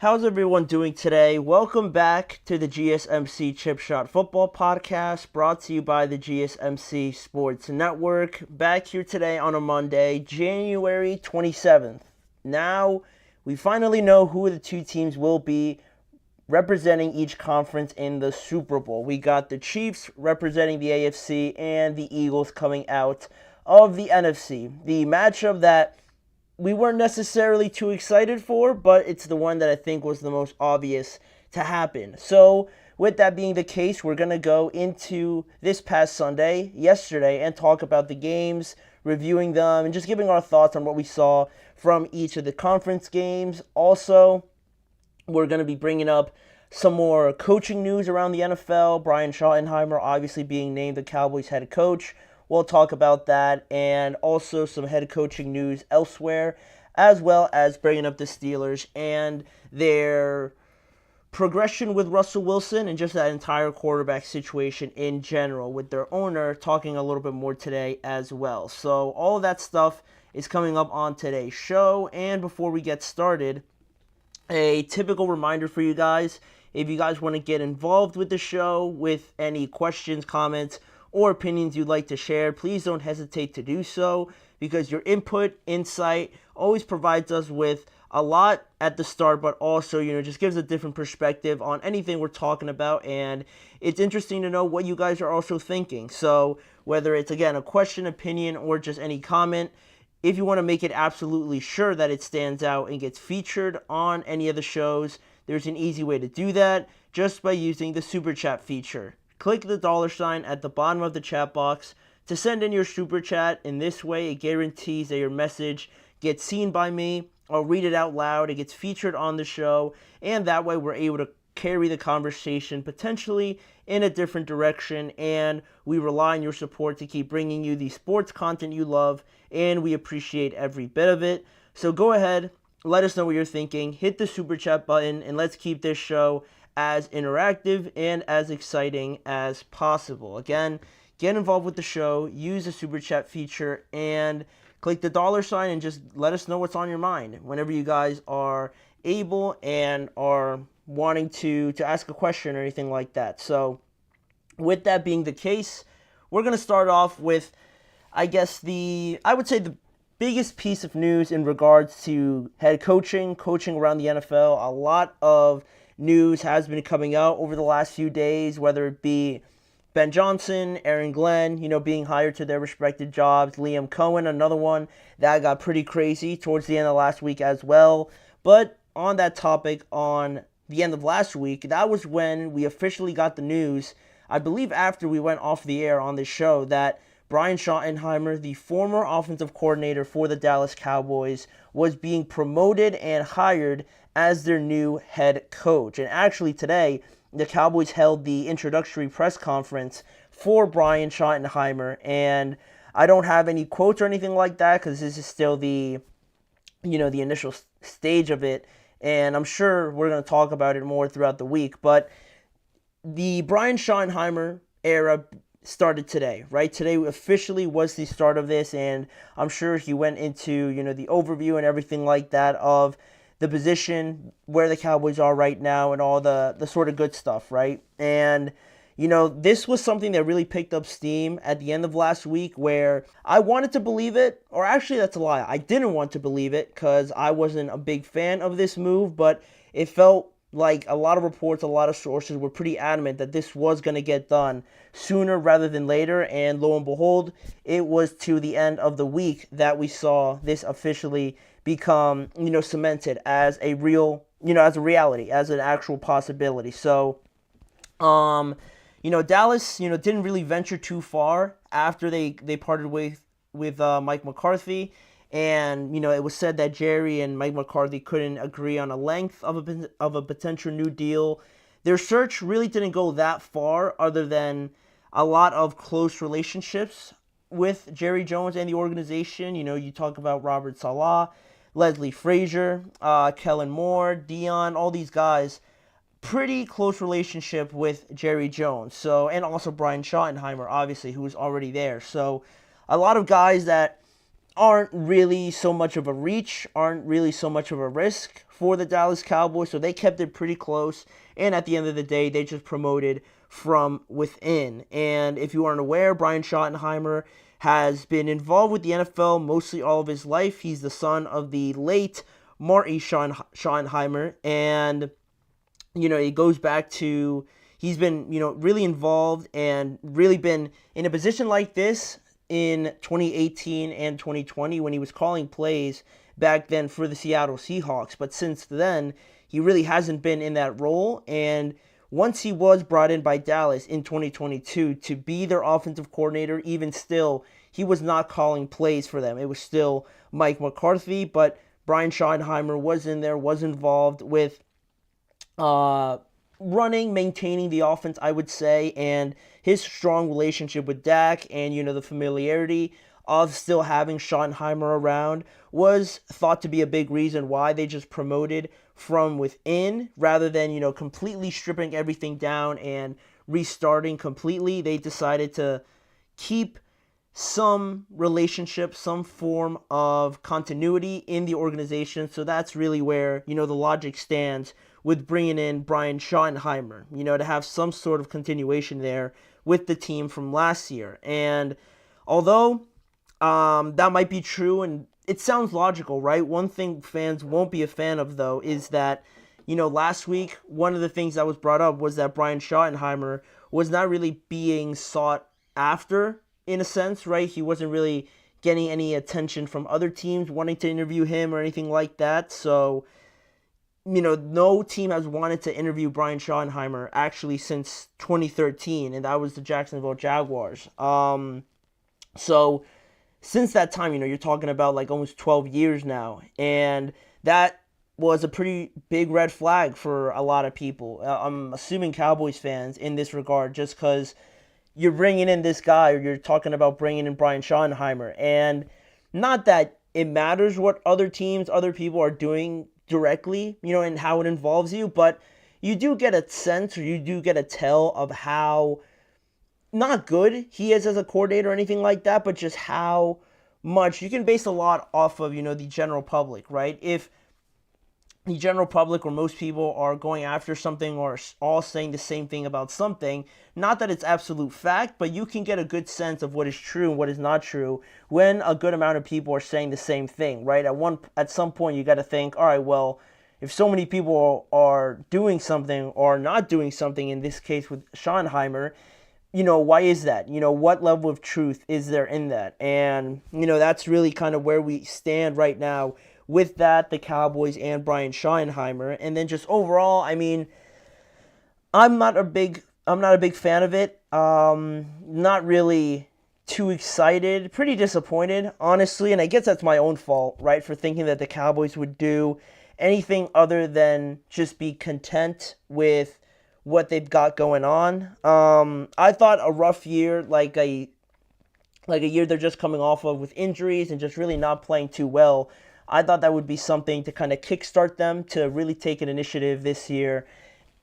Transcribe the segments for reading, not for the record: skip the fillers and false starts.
How's everyone doing today? Welcome back to the GSMC Chip Shot Football Podcast, brought to you by the GSMC Sports Network. Back here today on a Monday, January 27th. Now, we finally know who the two teams will be representing each conference in the Super Bowl. We got the Chiefs representing the AFC and the Eagles coming out of the NFC. The matchup that we weren't necessarily too excited for, but it's the one that I think was the most obvious to happen. So, with that being the case, we're going to go into this past Sunday, yesterday, and talk about the games, reviewing them, and just giving our thoughts on what we saw from each of the conference games. Also, we're going to be bringing up some more coaching news around the NFL. Brian Schottenheimer obviously being named the Cowboys head coach. We'll talk about that, and also some head coaching news elsewhere, as well as bringing up the Steelers and their progression with Russell Wilson and just that entire quarterback situation in general with their owner, talking a little bit more today as well. So all of that stuff is coming up on today's show, and before we get started, a typical reminder for you guys, if you guys want to get involved with the show with any questions, comments, or opinions you'd like to share, please don't hesitate to do so, because your input, insight always provides us with a lot at the start, but also, just gives a different perspective on anything we're talking about, and it's interesting to know what you guys are also thinking. So whether it's, again, a question, opinion, or just any comment, if you want to make it absolutely sure that it stands out and gets featured on any of the shows, there's an easy way to do that, just by using the Super Chat feature. Click the $ at the bottom of the chat box to send in your Super Chat. In this way, it guarantees that your message gets seen by me. I'll read it out loud, it gets featured on the show, and that way we're able to carry the conversation potentially in a different direction, and we rely on your support to keep bringing you the sports content you love, and we appreciate every bit of it. So go ahead, let us know what you're thinking, hit the Super Chat button, and let's keep this show as interactive and as exciting as possible. Again, get involved with the show, use the Super Chat feature, and click the $ and just let us know what's on your mind whenever you guys are able and are wanting to ask a question or anything like that. So, with that being the case, we're going to start off with, I would say the biggest piece of news in regards to head coaching around the NFL. A lot of news has been coming out over the last few days, whether it be Ben Johnson, Aaron Glenn, being hired to their respective jobs. Liam Cohen, another one that got pretty crazy towards the end of last week as well. But on that topic, on the end of last week, that was when we officially got the news, I believe after we went off the air on this show, that Brian Schottenheimer, the former offensive coordinator for the Dallas Cowboys, was being promoted and hired as their new head coach. And actually today, the Cowboys held the introductory press conference for Brian Schottenheimer, and I don't have any quotes or anything like that because this is still the initial stage of it, and I'm sure we're going to talk about it more throughout the week. But the Brian Schottenheimer era started today, right? Today officially was the start of this, and I'm sure he went into, the overview and everything like that of the position, where the Cowboys are right now, and all the sort of good stuff, right? And, this was something that really picked up steam at the end of last week, where I wanted to believe it, or actually that's a lie. I didn't want to believe it because I wasn't a big fan of this move, but it felt like a lot of reports, a lot of sources were pretty adamant that this was going to get done sooner rather than later, and lo and behold, it was to the end of the week that we saw this officially become, cemented as a real, as a reality, as an actual possibility. So, Dallas, didn't really venture too far after they parted with Mike McCarthy. And, it was said that Jerry and Mike McCarthy couldn't agree on a length of a potential new deal. Their search really didn't go that far, other than a lot of close relationships with Jerry Jones and the organization. You talk about Robert Saleh, Leslie Frazier, Kellen Moore, Dion, all these guys. Pretty close relationship with Jerry Jones. So, and also Brian Schottenheimer, obviously, who was already there. So, a lot of guys that aren't really so much of a reach, aren't really so much of a risk for the Dallas Cowboys, so they kept it pretty close. And at the end of the day, they just promoted from within. And if you aren't aware, Brian Schottenheimer has been involved with the NFL mostly all of his life. He's the son of the late Marty Schottenheimer, and it goes back to he's been really involved and really been in a position like this in 2018 and 2020 when he was calling plays back then for the Seattle Seahawks. But since then, he really hasn't been in that role. And once he was brought in by Dallas in 2022 to be their offensive coordinator, even still, he was not calling plays for them. It was still Mike McCarthy, but Brian Schottenheimer was in there, was involved with running, maintaining the offense, I would say, and his strong relationship with Dak and, the familiarity of still having Schottenheimer around was thought to be a big reason why they just promoted from within rather than, completely stripping everything down and restarting completely. They decided to keep some relationship, some form of continuity in the organization. So that's really where, the logic stands with bringing in Brian Schottenheimer, to have some sort of continuation there with the team from last year. And although that might be true and it sounds logical, right? One thing fans won't be a fan of, though, is that, last week, one of the things that was brought up was that Brian Schottenheimer was not really being sought after, in a sense, right? He wasn't really getting any attention from other teams wanting to interview him or anything like that. So, no team has wanted to interview Brian Schottenheimer actually since 2013, and that was the Jacksonville Jaguars. So since that time, you're talking about like almost 12 years now, and that was a pretty big red flag for a lot of people. I'm assuming Cowboys fans in this regard, just because you're bringing in this guy, or you're talking about bringing in Brian Schottenheimer, and not that it matters what other teams, other people are doing directly, and how it involves you, but you do get a sense, or you do get a tell of how not good he is as a coordinator or anything like that, but just how much you can base a lot off of, the general public, right? If the general public or most people are going after something or all saying the same thing about something, not that it's absolute fact, but you can get a good sense of what is true and what is not true when a good amount of people are saying the same thing, right? At some point, you got to think, all right, well, if so many people are doing something or not doing something, in this case with Schottenheimer, why is that? What level of truth is there in that? And, that's really kind of where we stand right now with that, the Cowboys and Brian Schottenheimer. And then just overall, I'm not a big fan of it. Not really too excited. Pretty disappointed, honestly. And I guess that's my own fault, right, for thinking that the Cowboys would do anything other than just be content with what they've got going on. I thought a rough year, like a year they're just coming off of with injuries and just really not playing too well, I thought that would be something to kind of kickstart them to really take an initiative this year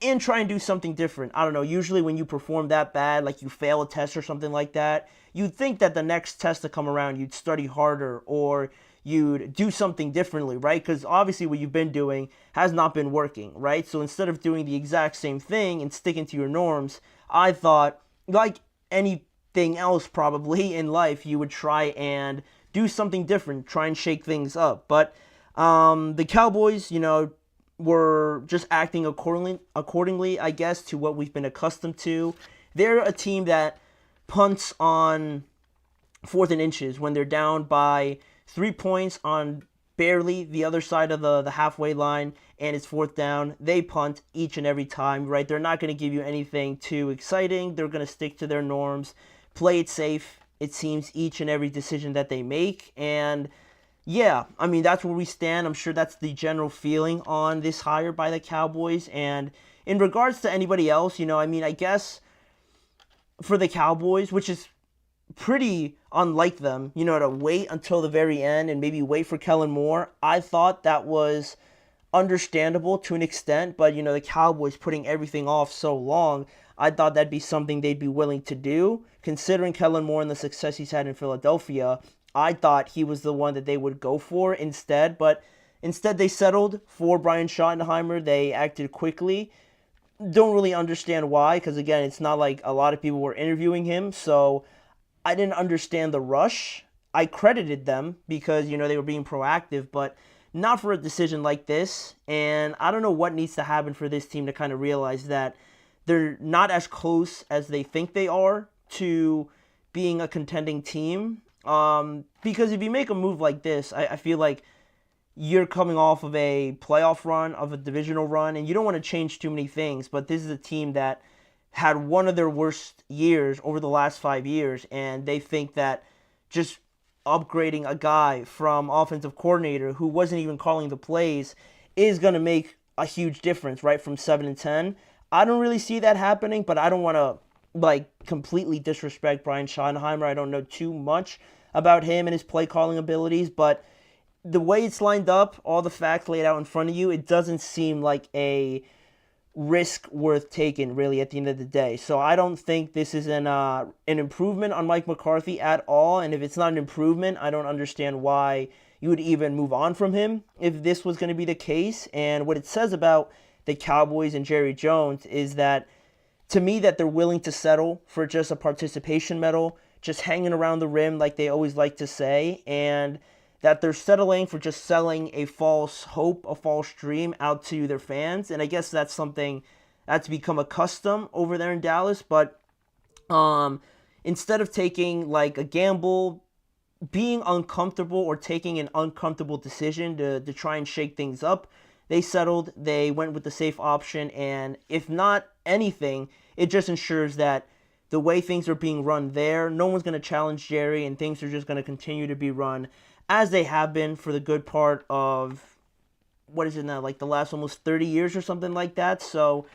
and try and do something different. I don't know, usually when you perform that bad, like you fail a test or something like that, you'd think that the next test to come around, you'd study harder or you'd do something differently, right? Because obviously what you've been doing has not been working, right? So instead of doing the exact same thing and sticking to your norms, I thought, like anything else probably in life, you would try and do something different, try and shake things up. But the Cowboys, were just acting accordingly, I guess, to what we've been accustomed to. They're a team that punts on 4th and inches when they're down by 3 points on barely the other side of the halfway line, and it's 4th down. They punt each and every time, right? They're not going to give you anything too exciting. They're going to stick to their norms, play it safe, it seems, each and every decision that they make. And yeah, that's where we stand. I'm sure that's the general feeling on this hire by the Cowboys. And in regards to anybody else, I guess for the Cowboys, which is pretty unlike them, to wait until the very end and maybe wait for Kellen Moore, I thought that was understandable to an extent. But, the Cowboys putting everything off so long, I thought that'd be something they'd be willing to do. Considering Kellen Moore and the success he's had in Philadelphia, I thought he was the one that they would go for instead. But Instead, they settled for Brian Schottenheimer. They acted quickly. Don't really understand why, because again, it's not like a lot of people were interviewing him, so I didn't understand the rush. I credited them because, they were being proactive, but not for a decision like this. And I don't know what needs to happen for this team to kind of realize that they're not as close as they think they are to being a contending team. Because if you make a move like this, I feel like you're coming off of a playoff run, of a divisional run, and you don't want to change too many things. But this is a team that had one of their worst years over the last 5 years, and they think that just upgrading a guy from offensive coordinator who wasn't even calling the plays is going to make a huge difference, right, from 7-10. I don't really see that happening, but I don't want to completely disrespect Brian Schottenheimer. I don't know too much about him and his play calling abilities, but the way it's lined up, all the facts laid out in front of you, it doesn't seem like a risk worth taking, really, at the end of the day. So I don't think this is an improvement on Mike McCarthy at all, and if it's not an improvement, I don't understand why you would even move on from him if this was going to be the case. And what it says about the Cowboys and Jerry Jones is that, to me, that they're willing to settle for just a participation medal, just hanging around the rim like they always like to say, and that they're settling for just selling a false hope, a false dream out to their fans. And I guess that's something that's become a custom over there in Dallas. But instead of taking like a gamble, being uncomfortable or taking an uncomfortable decision to try and shake things up, they settled. They went with the safe option. And if not anything, it just ensures that the way things are being run there, no one's going to challenge Jerry, and things are just going to continue to be run as they have been for the good part of, what is it now, like the last almost 30 years or something like that. So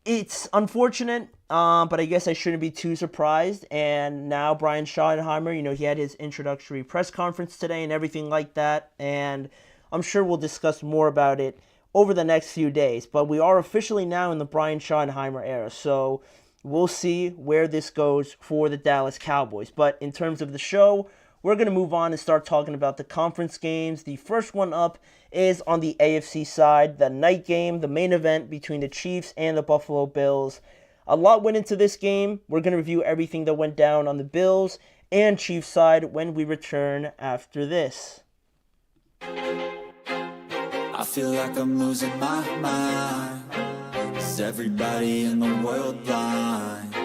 it's unfortunate, but I guess I shouldn't be too surprised. And now Brian Schottenheimer, he had his introductory press conference today and everything like that. And I'm sure we'll discuss more about it over the next few days. But we are officially now in the Brian Schottenheimer era. So we'll see where this goes for the Dallas Cowboys. But in terms of the show, we're going to move on and start talking about the conference games. The first one up is on the AFC side, the night game, the main event between the Chiefs and the Buffalo Bills. A lot went into this game. We're going to review everything that went down on the Bills and Chiefs side when we return after this. I feel like I'm losing my mind. Is everybody in the world blind?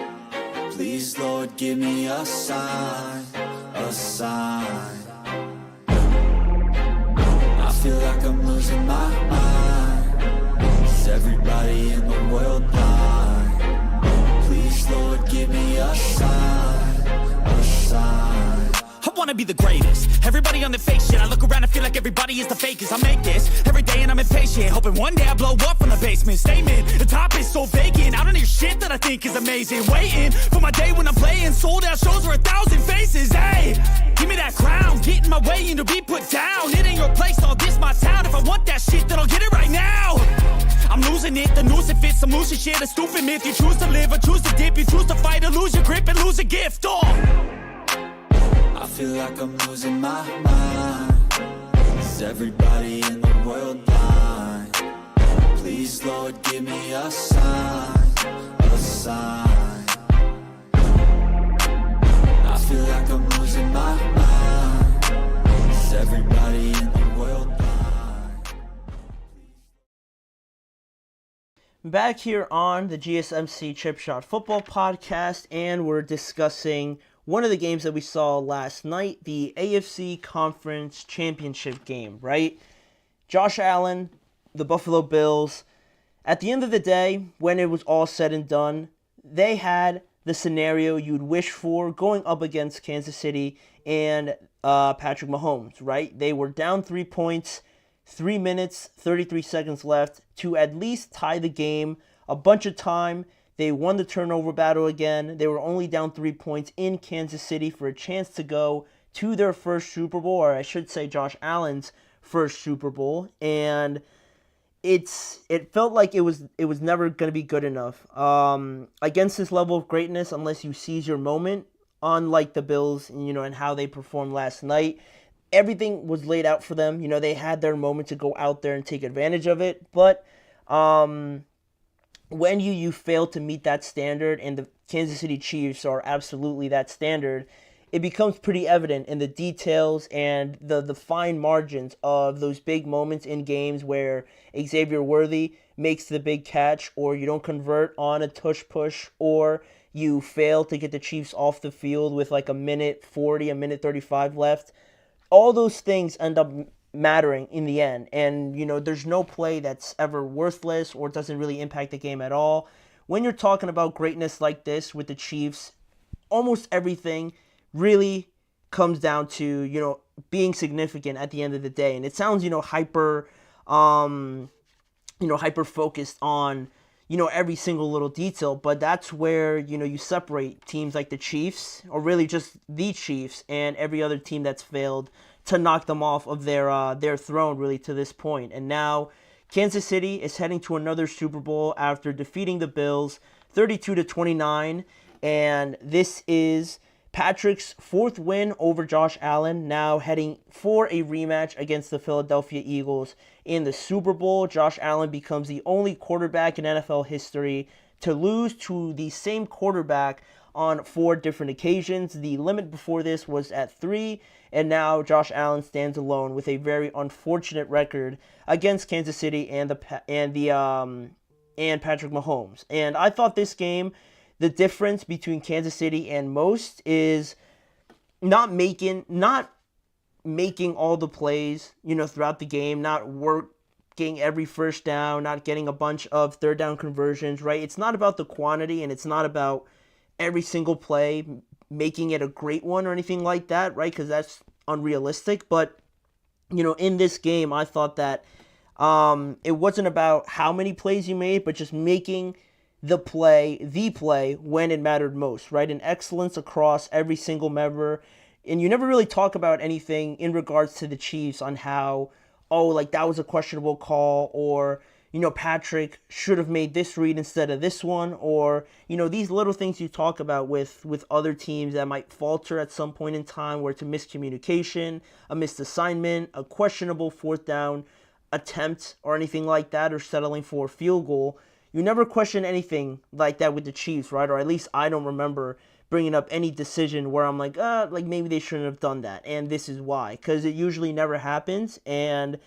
Please, Lord, give me a sign. A sign. I feel like I'm losing my mind. Is everybody in the world blind? Please, Lord, give me a sign. A sign. I wanna be the greatest. Everybody on the fake shit. I look around and feel like everybody is the fakest. I make this every day and I'm impatient, hoping one day I blow up from the basement. Statement, the top is so vacant. I don't hear shit that I think is amazing. Waiting for my day when I'm playing sold out shows for 1,000 faces. Hey, give me that crown, get in my way and to be put down. It ain't your place, all this my town. If I want that shit, then I'll get it right now. I'm losing it, the noose it fits, I'm losing shit. A stupid myth, you choose to live or choose to dip. You choose to fight or lose your grip and lose a gift. I feel like I'm losing my mind. Is everybody in the world blind? Please, Lord, give me a sign. A sign. I feel like I'm losing my mind. Is everybody in the world blind? Back here on the GSMC Chip Shot Football Podcast, and we're discussing one of the games that we saw last night, the AFC Conference Championship game, right? Josh Allen, the Buffalo Bills. At the end of the day, when it was all said and done, they had the scenario you'd wish for going up against Kansas City and Patrick Mahomes, right? They were down 3 points, 3 minutes, 33 seconds left to at least tie the game. A bunch of time. They won the turnover battle again. They were only down 3 points in Kansas City for a chance to go to their first Super Bowl, or I should say Josh Allen's first Super Bowl. And it felt like it was never going to be good enough. Against this level of greatness, unless you seize your moment, unlike the Bills, and how they performed last night, everything was laid out for them. They had their moment to go out there and take advantage of it. But when you fail to meet that standard, and the Kansas City Chiefs are absolutely that standard, it becomes pretty evident in the details and the fine margins of those big moments in games where Xavier Worthy makes the big catch, or you don't convert on a tush push, or you fail to get the Chiefs off the field with like a minute 40, a minute 35 left. All those things end up mattering in the end. And, there's no play that's ever worthless or doesn't really impact the game at all. When you're talking about greatness like this with the Chiefs, almost everything really comes down to, being significant at the end of the day. And it sounds, hyper focused on, every single little detail, but that's where, you separate teams like the Chiefs, or really just the Chiefs, and every other team that's failed to knock them off of their throne really to this point. And now Kansas City is heading to another Super Bowl after defeating the Bills 32-29, and this is Patrick's fourth win over Josh Allen, now heading for a rematch against the Philadelphia Eagles in the Super Bowl. Josh Allen becomes the only quarterback in NFL history to lose to the same quarterback on 4 different occasions. The limit before this was at 3, and now Josh Allen stands alone with a very unfortunate record against Kansas City and Patrick Mahomes. And I thought this game, the difference between Kansas City and most is not making all the plays, throughout the game, not working every first down, not getting a bunch of third down conversions, right? It's not about the quantity, and it's not about every single play making it a great one or anything like that, right? Because that's unrealistic. But, in this game, I thought that it wasn't about how many plays you made, but just making the play when it mattered most, right? And excellence across every single member. And you never really talk about anything in regards to the Chiefs on how, that was a questionable call, or, Patrick should have made this read instead of this one, or, these little things you talk about with other teams that might falter at some point in time, where it's a miscommunication, a missed assignment, a questionable fourth down attempt, or anything like that, or settling for a field goal. You never question anything like that with the Chiefs, right? Or at least I don't remember bringing up any decision where I'm like maybe they shouldn't have done that, and this is why. Because it usually never happens, and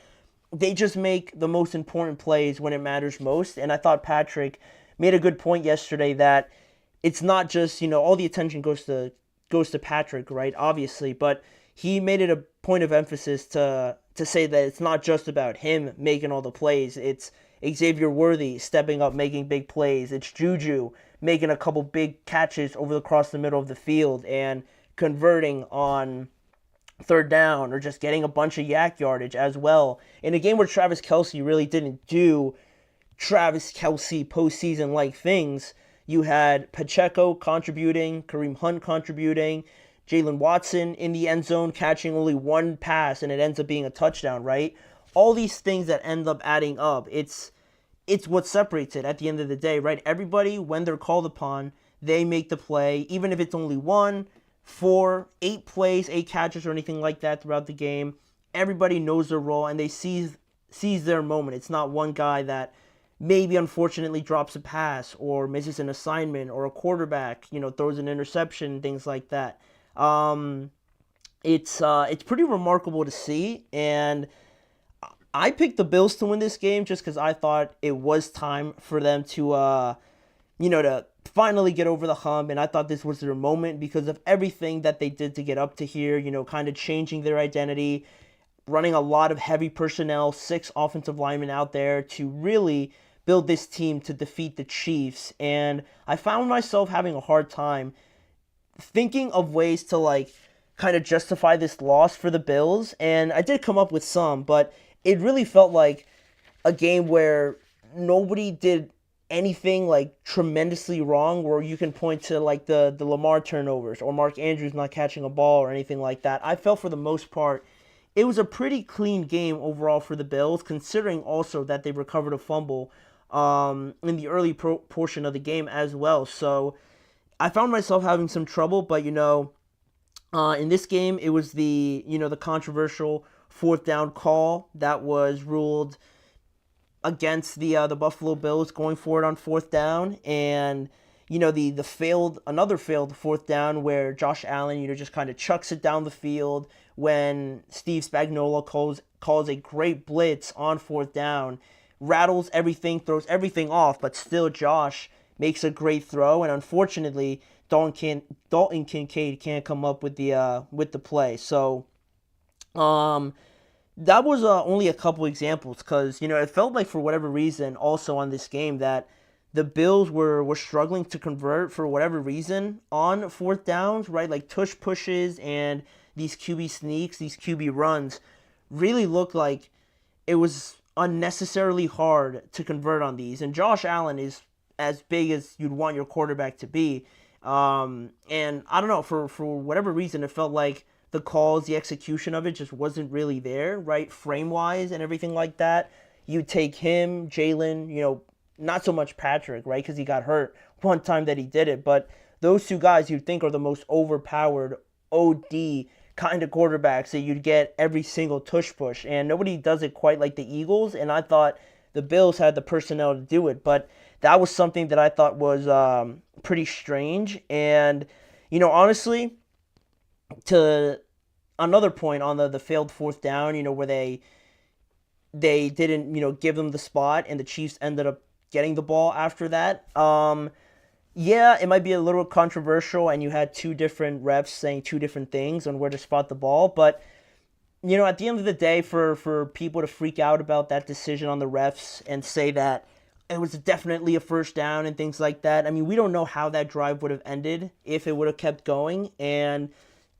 they just make the most important plays when it matters most. And I thought Patrick made a good point yesterday that it's not just, all the attention goes to Patrick, right? Obviously, but he made it a point of emphasis to say that it's not just about him making all the plays. It's Xavier Worthy stepping up, making big plays. It's Juju making a couple big catches across the middle of the field and converting on third down, or just getting a bunch of yak yardage as well. In a game where Travis Kelce really didn't do Travis Kelce postseason-like things, you had Pacheco contributing, Kareem Hunt contributing, Jalen Watson in the end zone catching only one pass and it ends up being a touchdown, right? All these things that end up adding up, it's what separates it at the end of the day, right? Everybody, when they're called upon, they make the play, even if it's only 1, 4, 8 plays, 8 catches, or anything like that throughout the game. Everybody knows their role, and they seize their moment. It's not one guy that maybe unfortunately drops a pass or misses an assignment, or a quarterback, throws an interception, things like that. It's pretty remarkable to see, and I picked the Bills to win this game just because I thought it was time for them to, to finally get over the hump, and I thought this was their moment because of everything that they did to get up to here, kind of changing their identity, running a lot of heavy personnel, 6 offensive linemen out there to really build this team to defeat the Chiefs. And I found myself having a hard time thinking of ways to kind of justify this loss for the Bills, and I did come up with some, but it really felt like a game where nobody did anything tremendously wrong, where you can point to the Lamar turnovers or Mark Andrews not catching a ball or anything like that. I felt for the most part it was a pretty clean game overall for the Bills, considering also that they recovered a fumble in the early portion of the game as well. So I found myself having some trouble, but In this game, it was the controversial fourth down call that was ruled against the Buffalo Bills going for it on fourth down, and the another failed fourth down where Josh Allen just kind of chucks it down the field when Steve Spagnuolo calls a great blitz on fourth down, rattles everything, throws everything off, but still Josh makes a great throw, and unfortunately Dalton Kincaid can't come up with the play. So that was only a couple examples, because it felt like for whatever reason also on this game that the Bills were struggling to convert for whatever reason on fourth downs, right? Like tush pushes and these QB sneaks, these QB runs really looked like it was unnecessarily hard to convert on these. And Josh Allen is as big as you'd want your quarterback to be. And I don't know, for whatever reason, it felt like the calls, the execution of it just wasn't really there, right? Frame-wise and everything like that. You take him, Jalen, not so much Patrick, right? Because he got hurt one time that he did it. But those two guys you'd think are the most overpowered OD kind of quarterbacks that you'd get every single tush push. And nobody does it quite like the Eagles. And I thought the Bills had the personnel to do it. But that was something that I thought was pretty strange. And, honestly, to another point on the failed fourth down, where they didn't, give them the spot and the Chiefs ended up getting the ball after that. Yeah, it might be a little controversial and you had two different refs saying two different things on where to spot the ball. But, at the end of the day, for people to freak out about that decision on the refs and say that it was definitely a first down and things like that. I mean, we don't know how that drive would have ended if it would have kept going. And,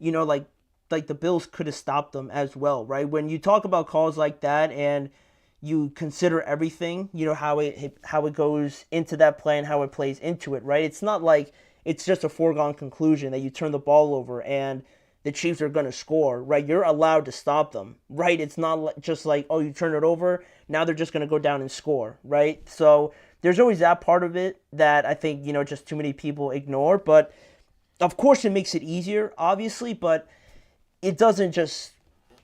like the Bills could have stopped them as well, right? When you talk about calls like that and you consider everything, how it goes into that play and how it plays into it, right? It's not like it's just a foregone conclusion that you turn the ball over and the Chiefs are going to score, right? You're allowed to stop them, right? It's not just like, oh, you turn it over, now they're just going to go down and score, right? So there's always that part of it that I think, just too many people ignore. But of course it makes it easier, obviously, but it doesn't just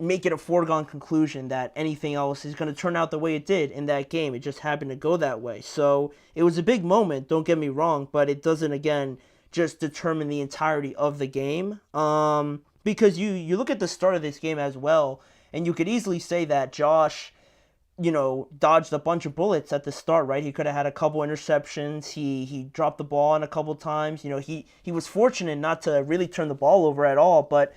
make it a foregone conclusion that anything else is going to turn out the way it did in that game. It just happened to go that way. So it was a big moment, don't get me wrong, but it doesn't, again, just determine the entirety of the game. Because you look at the start of this game as well, and you could easily say that Josh, dodged a bunch of bullets at the start, right? He could have had a couple interceptions. He dropped the ball in a couple times. He was fortunate not to really turn the ball over at all, but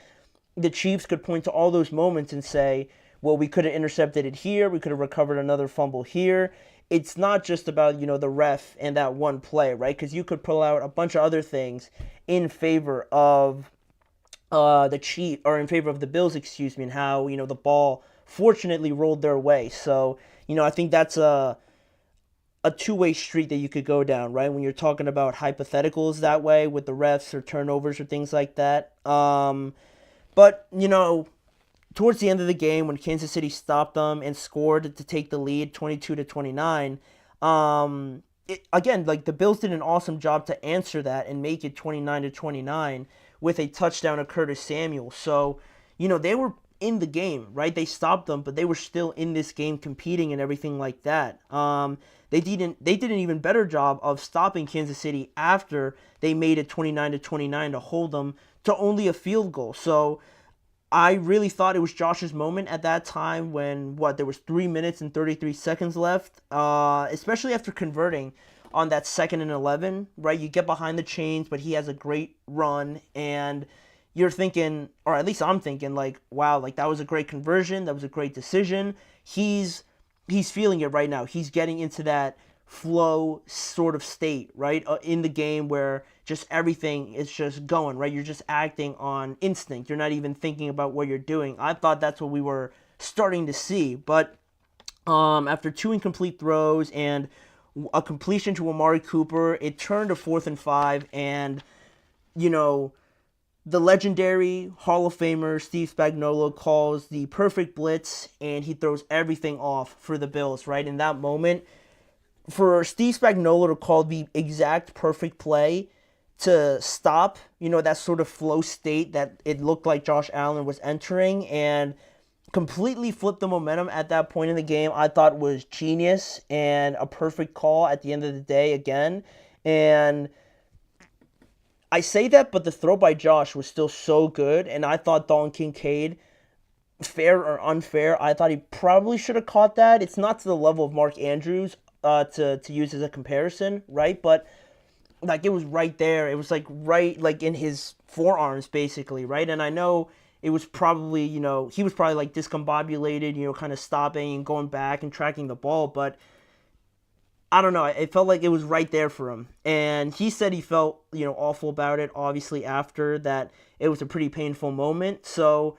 the Chiefs could point to all those moments and say, well, we could have intercepted it here. We could have recovered another fumble here. It's not just about, the ref and that one play, right? Because you could pull out a bunch of other things in favor of the Chiefs, or in favor of the Bills, and how, the ball fortunately rolled their way. So, I think that's a two-way street that you could go down, right? When you're talking about hypotheticals that way with the refs or turnovers or things like that. But, towards the end of the game, when Kansas City stopped them and scored to take the lead 22-29, again, like the Bills did an awesome job to answer that and make it 29-29 with a touchdown of Curtis Samuel. So, they were in the game, right? They stopped them, but they were still in this game competing and everything like that. They did an even better job of stopping Kansas City after they made it 29-29 to hold them to only a field goal. So I really thought it was Josh's moment at that time when, there was 3 minutes and 33 seconds left, especially after converting on that 2nd and 11, right? You get behind the chains, but he has a great run, and you're thinking, or at least I'm thinking, like, wow, like that was a great conversion, that was a great decision. He's feeling it right now. He's getting into that flow sort of state, right, in the game where just everything is just going, right? You're just acting on instinct. You're not even thinking about what you're doing. I thought that's what we were starting to see, but after 2 incomplete throws and a completion to Amari Cooper, it turned to 4th and 5, and, the legendary Hall of Famer Steve Spagnuolo calls the perfect blitz, and he throws everything off for the Bills, right? In that moment, for Steve Spagnuolo to call the exact perfect play to stop, that sort of flow state that it looked like Josh Allen was entering, and completely flipped the momentum at that point in the game, I thought was genius and a perfect call at the end of the day again. And I say that, but the throw by Josh was still so good, and I thought Dalton Kincaid, fair or unfair, I thought he probably should have caught that. It's not to the level of Mark Andrews to use as a comparison, right? But like, it was right there. It was right in his forearms, basically, right? And I know it was probably, he was probably discombobulated, kind of stopping and going back and tracking the ball, but I don't know. It felt like it was right there for him. And he said he felt, awful about it, obviously, after that. It was a pretty painful moment. So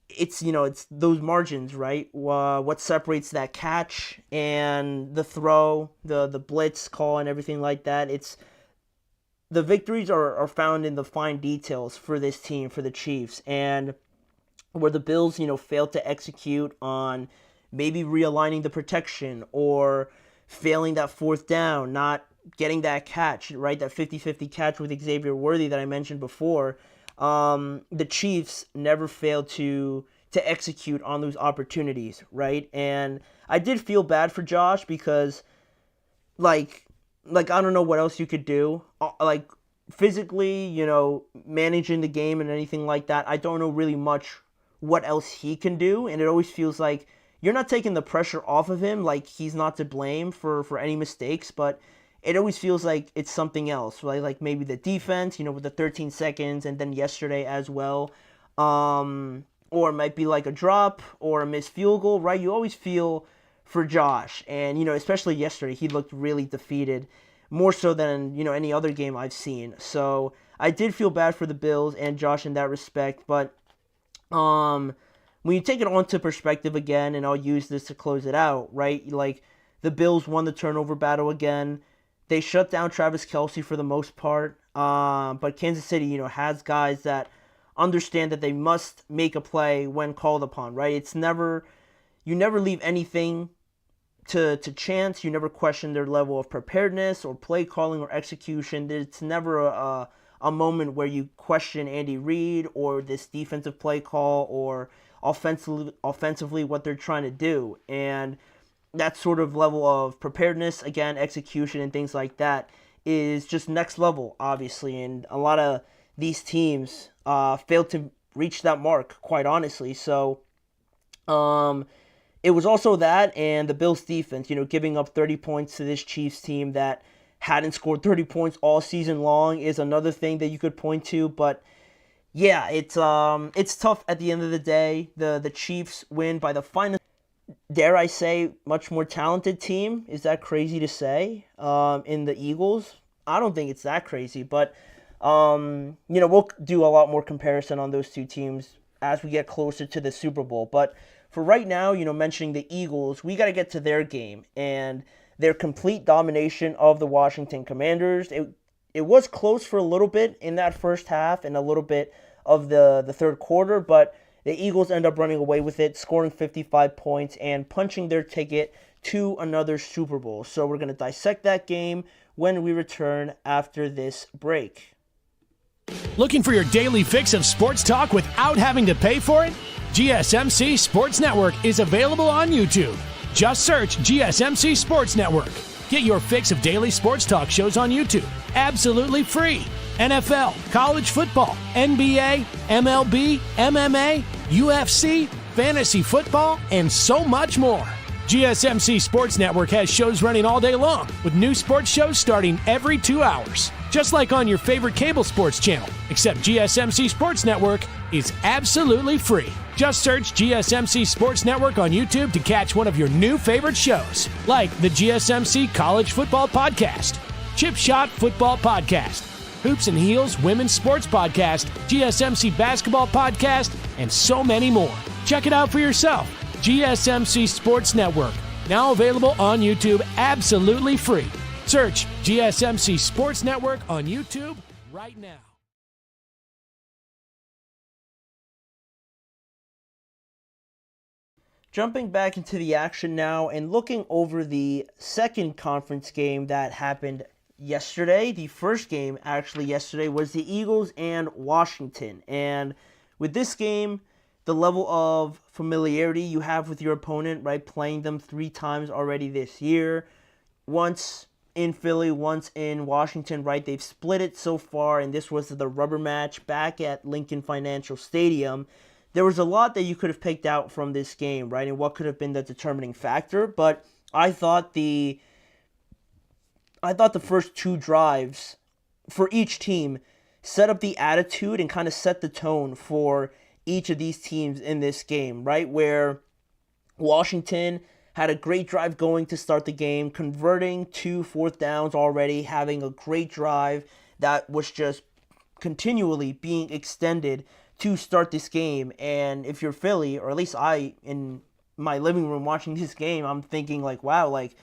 it's, it's those margins, right? What separates that catch and the throw, the blitz call and everything like that. It's the victories are found in the fine details for this team, for the Chiefs, and where the Bills, failed to execute on maybe realigning the protection or failing that fourth down, not getting that catch, right? That 50-50 catch with Xavier Worthy that I mentioned before. The Chiefs never failed to execute on those opportunities, right? And I did feel bad for Josh because, I don't know what else you could do. Physically, managing the game and anything like that, I don't know really much what else he can do. And it always feels like you're not taking the pressure off of him, like he's not to blame for any mistakes, but it always feels like it's something else, right? Like maybe the defense, with the 13 seconds, and then yesterday as well. Or it might be like a drop or a missed field goal, right? You always feel for Josh. And, especially yesterday, he looked really defeated, more so than, any other game I've seen. So I did feel bad for the Bills and Josh in that respect. But when you take it onto perspective again, and I'll use this to close it out, right? Like, the Bills won the turnover battle again. They shut down Travis Kelce for the most part. But Kansas City, has guys that understand that they must make a play when called upon, right? You never leave anything to chance. You never question their level of preparedness or play calling or execution. It's never a moment where you question Andy Reid or this defensive play call or offensively what they're trying to do. And that sort of level of preparedness, again, execution and things like that is just next level, obviously. And a lot of these teams failed to reach that mark, quite honestly. So it was also that, and the Bills defense, giving up 30 points to this Chiefs team that hadn't scored 30 points all season long is another thing that you could point to. But yeah, it's tough at the end of the day. The Chiefs win by the final, dare I say, much more talented team. Is that crazy to say? In the Eagles? I don't think it's that crazy, but we'll do a lot more comparison on those two teams as we get closer to the Super Bowl. But for right now, mentioning the Eagles, we got to get to their game and their complete domination of the Washington Commanders. It was close for a little bit in that first half and a little bit of the third quarter, but the Eagles end up running away with it, scoring 55 points and punching their ticket to another Super Bowl. So we're going to dissect that game when we return after this break. Looking for your daily fix of sports talk without having to pay for it? GSMC Sports Network is available on YouTube. Just search GSMC Sports Network. Get your fix of daily sports talk shows on YouTube, absolutely free. NFL, college football, NBA, MLB, MMA, UFC, fantasy football, and so much more. GSMC Sports Network has shows running all day long, with new sports shows starting every 2 hours. Just like on your favorite cable sports channel, except GSMC Sports Network is absolutely free. Just search GSMC Sports Network on YouTube to catch one of your new favorite shows, like the GSMC College Football Podcast, Chip Shot Football Podcast, Hoops and Heels Women's Sports Podcast, GSMC Basketball Podcast, and so many more. Check it out for yourself. GSMC Sports Network, now available on YouTube absolutely free. Search GSMC Sports Network on YouTube right now. Jumping back into the action now and looking over the second conference game that happened yesterday. The first game, actually, yesterday was the Eagles and Washington. And with this game, the level of familiarity you have with your opponent, right, playing them 3 times already this year, once in Philly, once in Washington, right, they've split it so far, and this was the rubber match back at Lincoln Financial Stadium. There was a lot that you could have picked out from this game, right, and what could have been the determining factor, but I thought the first 2 drives for each team set up the attitude and kind of set the tone for each of these teams in this game, right? Where Washington had a great drive going to start the game, converting 2 fourth downs already, having a great drive that was just continually being extended to start this game. And if you're Philly, or at least I, in my living room watching this game, I'm thinking like, wow, like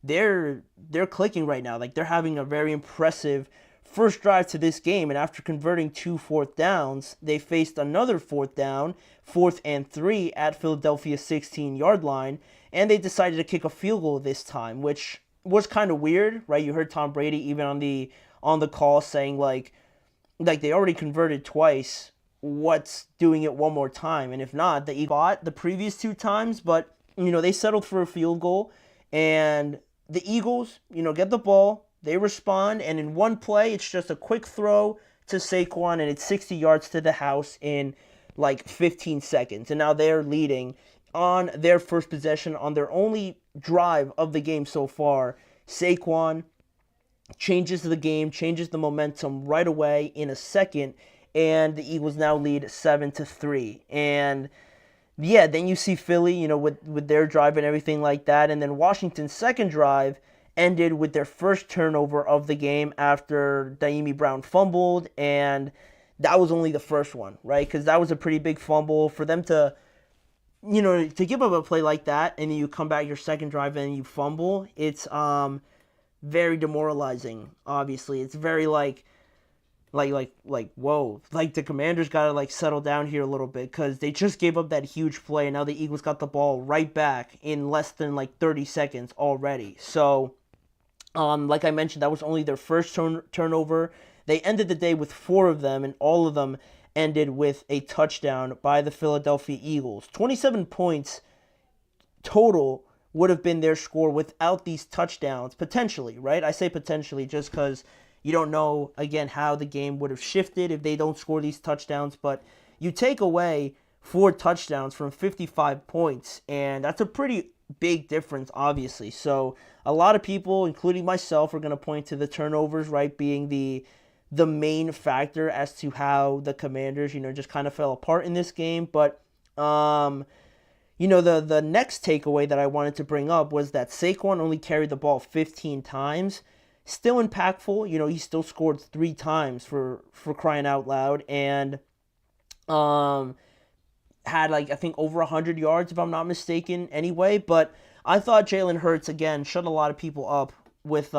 they're clicking right now. Like they're having a very impressive first drive to this game, and after converting 2 fourth downs, they faced another 4th down, 4th and 3 at Philadelphia's 16-yard line, and they decided to kick a field goal this time, which was kind of weird, right? You heard Tom Brady even on the call saying like they already converted twice. What's doing it one more time? And if not, the Eagles fought the previous 2 times, but they settled for a field goal, and the Eagles, get the ball. They respond, and in one play, it's just a quick throw to Saquon, and it's 60 yards to the house in like 15 seconds. And now they're leading on their first possession on their only drive of the game so far. Saquon changes the game, changes the momentum right away in a second, and the Eagles now lead 7-3. And yeah, then you see Philly, with their drive and everything like that, and then Washington's second drive ended with their first turnover of the game after Daimi Brown fumbled, and that was only the first one, right? Because that was a pretty big fumble. For them to, to give up a play like that, and then you come back your second drive and you fumble, it's very demoralizing, obviously. It's very like whoa, like the Commanders got to settle down here a little bit, because they just gave up that huge play, and now the Eagles got the ball right back in less than 30 seconds already. So like I mentioned, that was only their first turnover. They ended the day with 4 of them, and all of them ended with a touchdown by the Philadelphia Eagles. 27 points total would have been their score without these touchdowns, potentially, right? I say potentially just because you don't know, again, how the game would have shifted if they don't score these touchdowns, but you take away 4 touchdowns from 55 points, and that's a pretty big difference, obviously. So a lot of people, including myself, are going to point to the turnovers, right, being the main factor as to how the Commanders, just kind of fell apart in this game. But, the next takeaway that I wanted to bring up was that Saquon only carried the ball 15 times. Still impactful, he still scored 3 times for crying out loud, and had I think over 100 yards if I'm not mistaken anyway. But I thought Jalen Hurts again shut a lot of people up with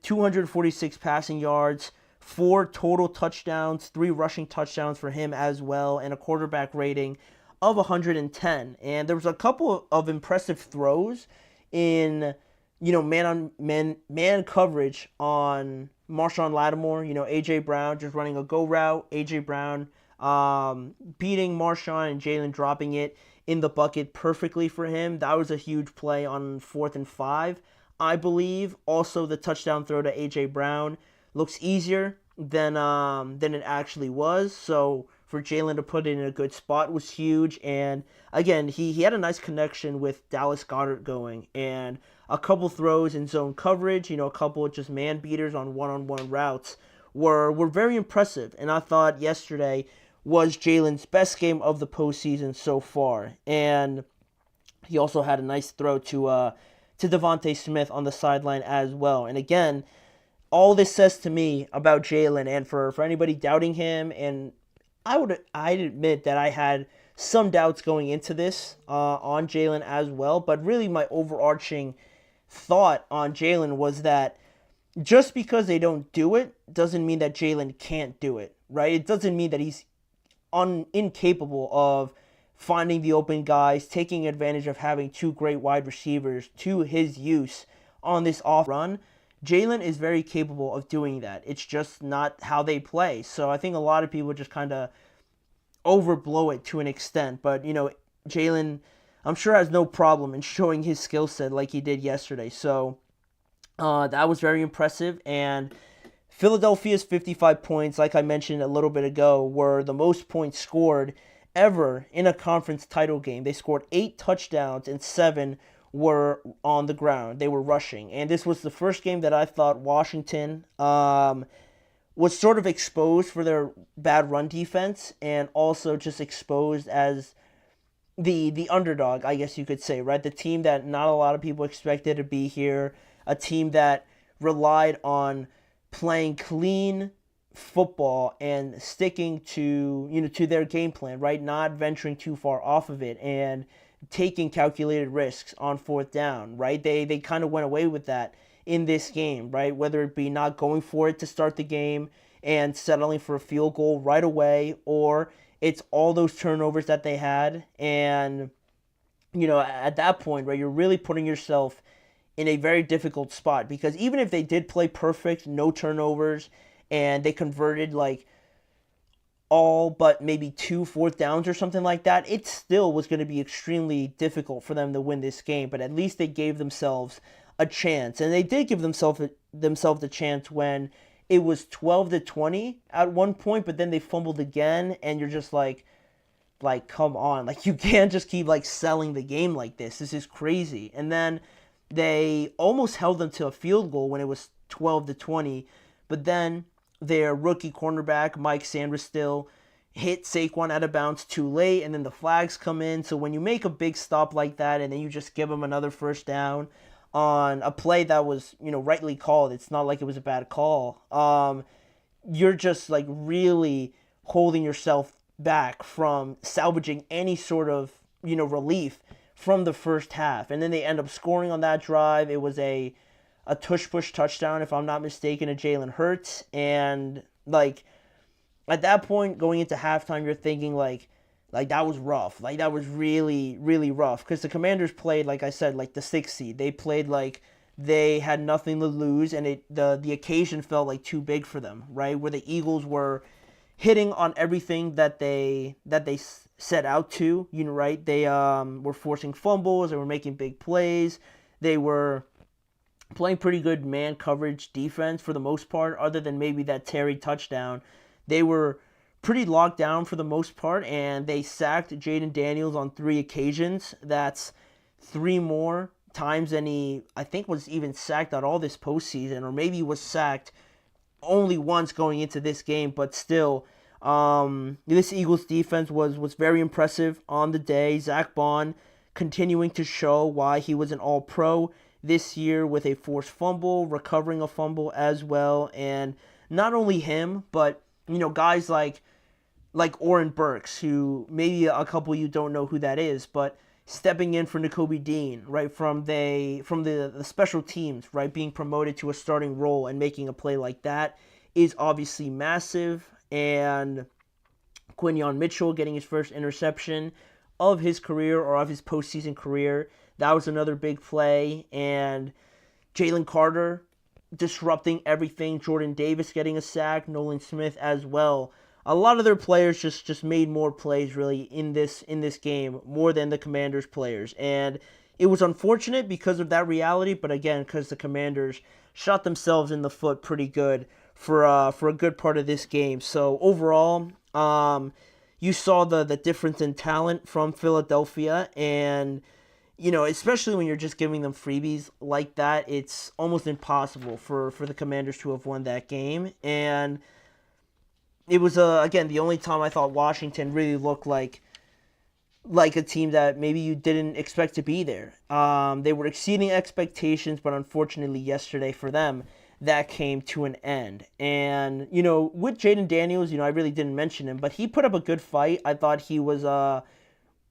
246 passing yards, 4 total touchdowns, 3 rushing touchdowns for him as well, and a quarterback rating of 110. And there was a couple of impressive throws in man coverage on Marshawn Lattimore. A.J. Brown just running a go route. A.J. Brown beating Marshawn, and Jalen dropping it in the bucket perfectly for him. That was a huge play on 4th and 5, I believe. Also, the touchdown throw to A.J. Brown looks easier than it actually was. So for Jalen to put it in a good spot was huge. And again, he had a nice connection with Dallas Goedert going, and a couple throws in zone coverage, a couple of just man beaters on one-on-one routes were very impressive. And I thought yesterday was Jalen's best game of the postseason so far. And he also had a nice throw to Devontae Smith on the sideline as well. And again, all this says to me about Jalen, and for anybody doubting him, and I'd admit that I had some doubts going into this on Jalen as well, but really my overarching thought on Jalen was that just because they don't do it doesn't mean that Jalen can't do it, right? It doesn't mean that he's incapable of finding the open guys, taking advantage of having 2 great wide receivers to his use on this off run. Jalen is very capable of doing that. It's just not how they play. So I think a lot of people just kind of overblow it to an extent. But, Jalen, I'm sure, has no problem in showing his skill set like he did yesterday. So that was very impressive. And Philadelphia's 55 points, like I mentioned a little bit ago, were the most points scored ever in a conference title game. They scored 8 touchdowns and 7 were on the ground. They were rushing. And this was the first game that I thought Washington was sort of exposed for their bad run defense, and also just exposed as the underdog, I guess you could say, right? The team that not a lot of people expected to be here, a team that relied on playing clean football and sticking to their game plan, right? Not venturing too far off of it and taking calculated risks on fourth down, right? They kind of went away with that in this game, right? Whether it be not going for it to start the game and settling for a field goal right away, or it's all those turnovers that they had. And, at that point, right, you're really putting yourself in a very difficult spot, because even if they did play perfect, no turnovers, and they converted like all but maybe 2 fourth downs or something like that, it still was going to be extremely difficult for them to win this game. But at least they gave themselves a chance, and they did give themselves a chance when it was 12-20 at one point, but then they fumbled again, and you're just like come on, like you can't just keep like selling the game like this. This is crazy. And then they almost held them to a field goal when it was 12-20, but then their rookie cornerback, Mike Sanders, hit Saquon out of bounds too late, and then the flags come in. So when you make a big stop like that, and then you just give them another first down on a play that was, rightly called, it's not like it was a bad call, you're just like really holding yourself back from salvaging any sort of, relief from the first half. And then they end up scoring on that drive. It was a tush-push touchdown, if I'm not mistaken, to Jalen Hurts. And, at that point, going into halftime, you're thinking, like that was rough. Like, that was really, really rough. Because the Commanders played, like I said, like the 6th seed. They played like they had nothing to lose, and the occasion felt like too big for them, right? Where the Eagles were hitting on everything that they set out to, right? They were forcing fumbles. They were making big plays. They were playing pretty good man coverage defense for the most part, other than maybe that Terry touchdown. They were pretty locked down for the most part, and they sacked Jaden Daniels on 3 occasions. That's 3 more times than he, I think, was even sacked at all this postseason, or maybe he was sacked only once going into this game. But still, this Eagles defense was very impressive on the day. Zach Bond continuing to show why he was an all-pro this year with a forced fumble, recovering a fumble as well. And not only him, but guys like Oren Burks, who maybe a couple of you don't know who that is, but stepping in for Nakobe Dean, right, from the special teams, right, being promoted to a starting role and making a play like that is obviously massive. And Quinyon Mitchell getting his first interception of his career, or of his postseason career, that was another big play. And Jalen Carter disrupting everything. Jordan Davis getting a sack. Nolan Smith as well. A lot of their players just made more plays really in this game, more than the Commanders players. And it was unfortunate because of that reality, but again, because the Commanders shot themselves in the foot pretty good for a good part of this game. So overall, you saw the difference in talent from Philadelphia, and especially when you're just giving them freebies like that, it's almost impossible for the Commanders to have won that game. And it was, again, the only time I thought Washington really looked like a team that maybe you didn't expect to be there. They were exceeding expectations, but unfortunately yesterday for them, that came to an end. And, with Jaden Daniels, I really didn't mention him, but he put up a good fight. I thought he was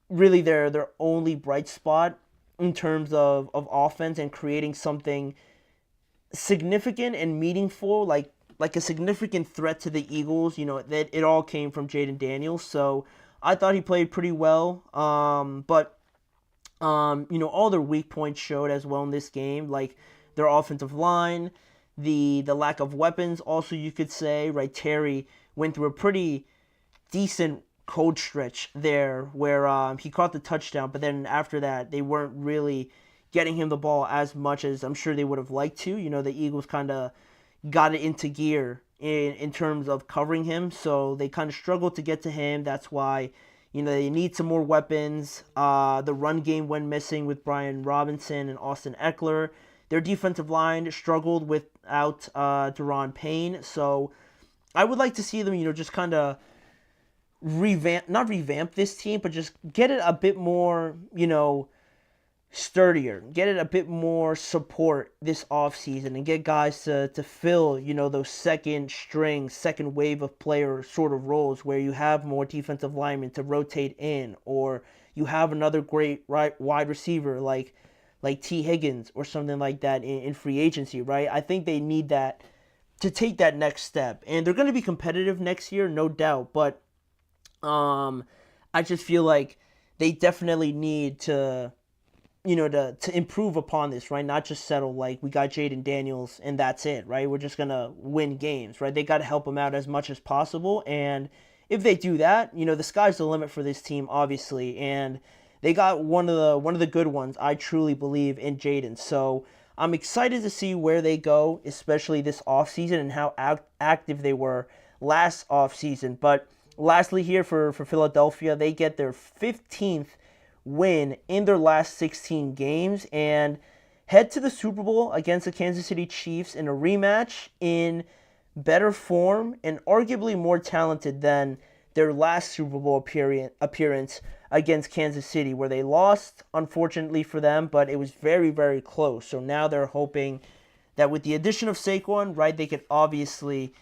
really their only bright spot in terms of offense and creating something significant and meaningful, like a significant threat to the Eagles. That it all came from Jaden Daniels. So I thought he played pretty well. But all their weak points showed as well in this game, like their offensive line. the lack of weapons, also you could say, right? Terry went through a pretty decent cold stretch there where he caught the touchdown, but then after that, they weren't really getting him the ball as much as I'm sure they would have liked to. The Eagles kind of got it into gear in terms of covering him, so they kind of struggled to get to him. That's why, they need some more weapons. The run game went missing with Brian Robinson and Austin Eckler. Their defensive line struggled without Deron Payne, so I would like to see them, just kind of not revamp this team, but just get it a bit more, sturdier, get it a bit more support this offseason and get guys to fill, those second wave of player sort of roles where you have more defensive linemen to rotate in, or you have another great wide receiver like T. Higgins or something like that in free agency, right? I think they need that to take that next step. And they're going to be competitive next year, no doubt, but I just feel like they definitely need to improve upon this, right? Not just settle like we got Jaden Daniels and that's it, right? We're just gonna win games, right? They got to help them out as much as possible, and if they do that, the sky's the limit for this team, obviously. And they got one of the good ones, I truly believe, in Jaden. So I'm excited to see where they go, especially this offseason and how active they were last offseason. But lastly here for Philadelphia, they get their 15th win in their last 16 games and head to the Super Bowl against the Kansas City Chiefs in a rematch in better form and arguably more talented than their last Super Bowl appearance against Kansas City, where they lost, unfortunately for them, but it was very, very close. So now they're hoping that with the addition of Saquon, right, they could obviously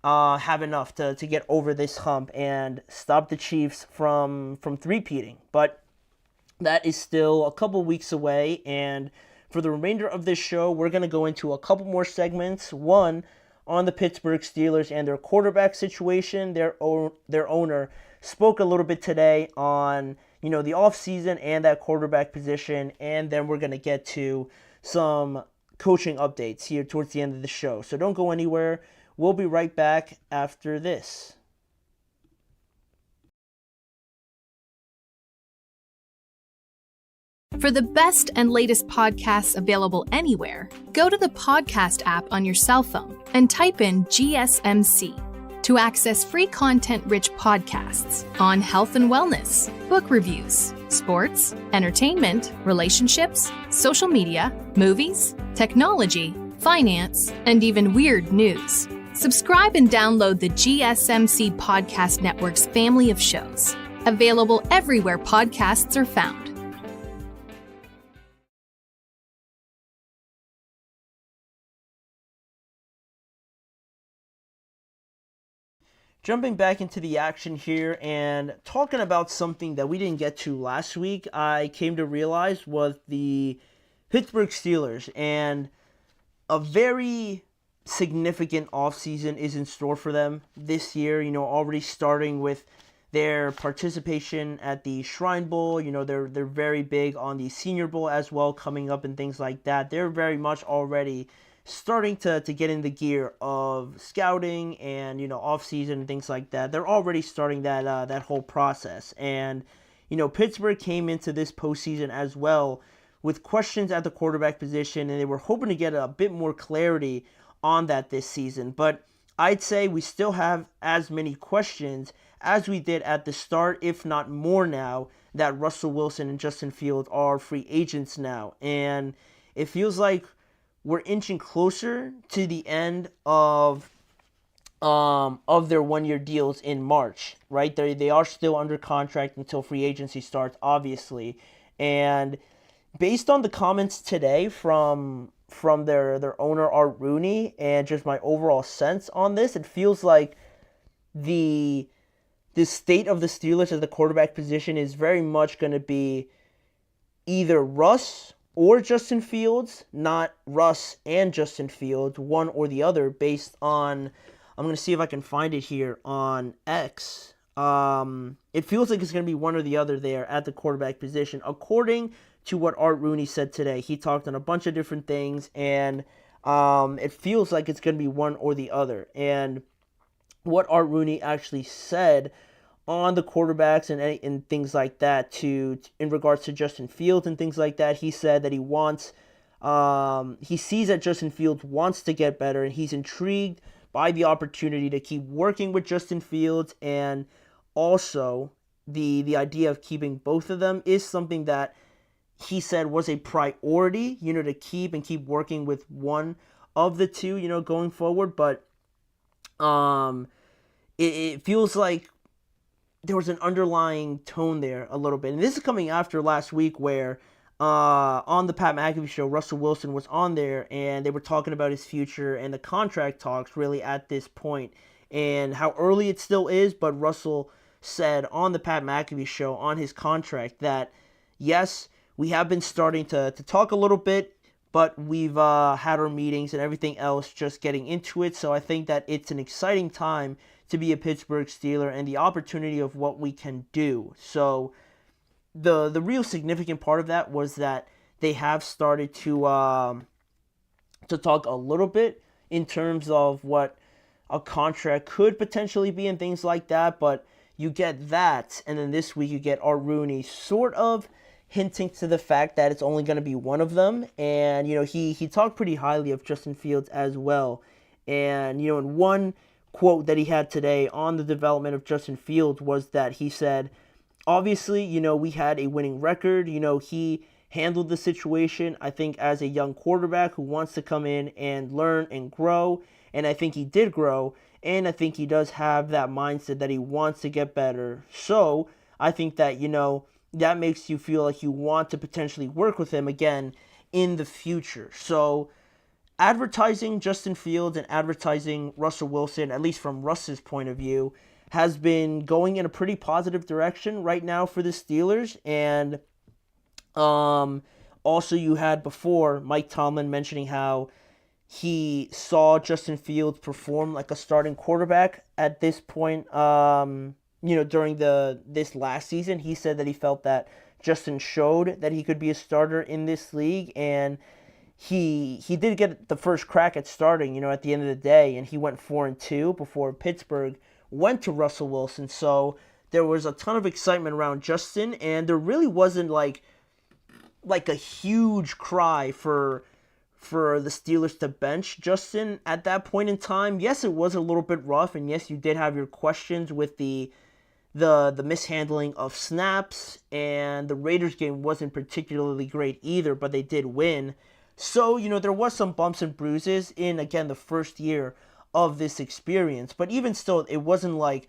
have enough to get over this hump and stop the Chiefs from three-peating. But that is still a couple weeks away, and for the remainder of this show, we're going to go into a couple more segments. One on the Pittsburgh Steelers and their quarterback situation. Their owner spoke a little bit today on, the offseason and that quarterback position, and then we're going to get to some coaching updates here towards the end of the show. So don't go anywhere. We'll be right back after this. For the best and latest podcasts available anywhere, go to the podcast app on your cell phone and type in GSMC to access free content-rich podcasts on health and wellness, book reviews, sports, entertainment, relationships, social media, movies, technology, finance, and even weird news. Subscribe and download the GSMC Podcast Network's family of shows, available everywhere podcasts are found. Jumping back into the action here and talking about something that we didn't get to last week, I came to realize was the Pittsburgh Steelers, and a very significant offseason is in store for them this year, already starting with their participation at the Shrine Bowl. They're very big on the Senior Bowl as well coming up and things like that. They're very much already starting to get in the gear of scouting and, off-season and things like that. They're already starting that whole process. And, Pittsburgh came into this postseason as well with questions at the quarterback position, and they were hoping to get a bit more clarity on that this season. But I'd say we still have as many questions as we did at the start, if not more now, that Russell Wilson and Justin Fields are free agents now. And it feels like we're inching closer to the end of their one-year deals in March, right? They are still under contract until free agency starts, obviously. And based on the comments today from their owner, Art Rooney, and just my overall sense on this, it feels like the state of the Steelers at the quarterback position is very much going to be either Russ or Justin Fields, not Russ and Justin Fields, one or the other, based on, I'm going to see if I can find it here on X. It feels like it's going to be one or the other there at the quarterback position, according to what Art Rooney said today. He talked on a bunch of different things, and It feels like it's going to be one or the other. And what Art Rooney actually said on the quarterbacks and things like that in regards to Justin Fields and things like that, he said that he sees that Justin Fields wants to get better, and he's intrigued by the opportunity to keep working with Justin Fields, and also the idea of keeping both of them is something that he said was a priority, to keep working with one of the two, going forward. But it feels like there was an underlying tone there a little bit. And this is coming after last week where on the Pat McAfee show, Russell Wilson was on there and they were talking about his future and the contract talks really at this point and how early it still is. But Russell said on the Pat McAfee show on his contract that, yes, we have been starting to talk a little bit, but we've had our meetings and everything else just getting into it. So I think that it's an exciting time to be a Pittsburgh Steeler and the opportunity of what we can do. So the real significant part of that was that they have started to talk a little bit in terms of what a contract could potentially be and things like that. But you get that, and then this week you get Art Rooney sort of hinting to the fact that it's only going to be one of them. And, he talked pretty highly of Justin Fields as well. And, in one quote that he had today on the development of Justin Fields was that he said, obviously, we had a winning record. He handled the situation, I think, as a young quarterback who wants to come in and learn and grow. And I think he did grow. And I think he does have that mindset that he wants to get better. So I think that, that makes you feel like you want to potentially work with him again in the future. So advertising Justin Fields and advertising Russell Wilson, at least from Russ's point of view, has been going in a pretty positive direction right now for the Steelers. And also you had before Mike Tomlin mentioning how he saw Justin Fields perform like a starting quarterback at this point, during this last season. He said that he felt that Justin showed that he could be a starter in this league, and he did get the first crack at starting, at the end of the day, and he went 4-2 before Pittsburgh went to Russell Wilson. So there was a ton of excitement around Justin, and there really wasn't like a huge cry for the Steelers to bench Justin at that point in time. Yes, it was a little bit rough, and yes, you did have your questions with the mishandling of snaps, and the Raiders game wasn't particularly great either, but they did win. So, there was some bumps and bruises in, again, the first year of this experience. But even still, it wasn't like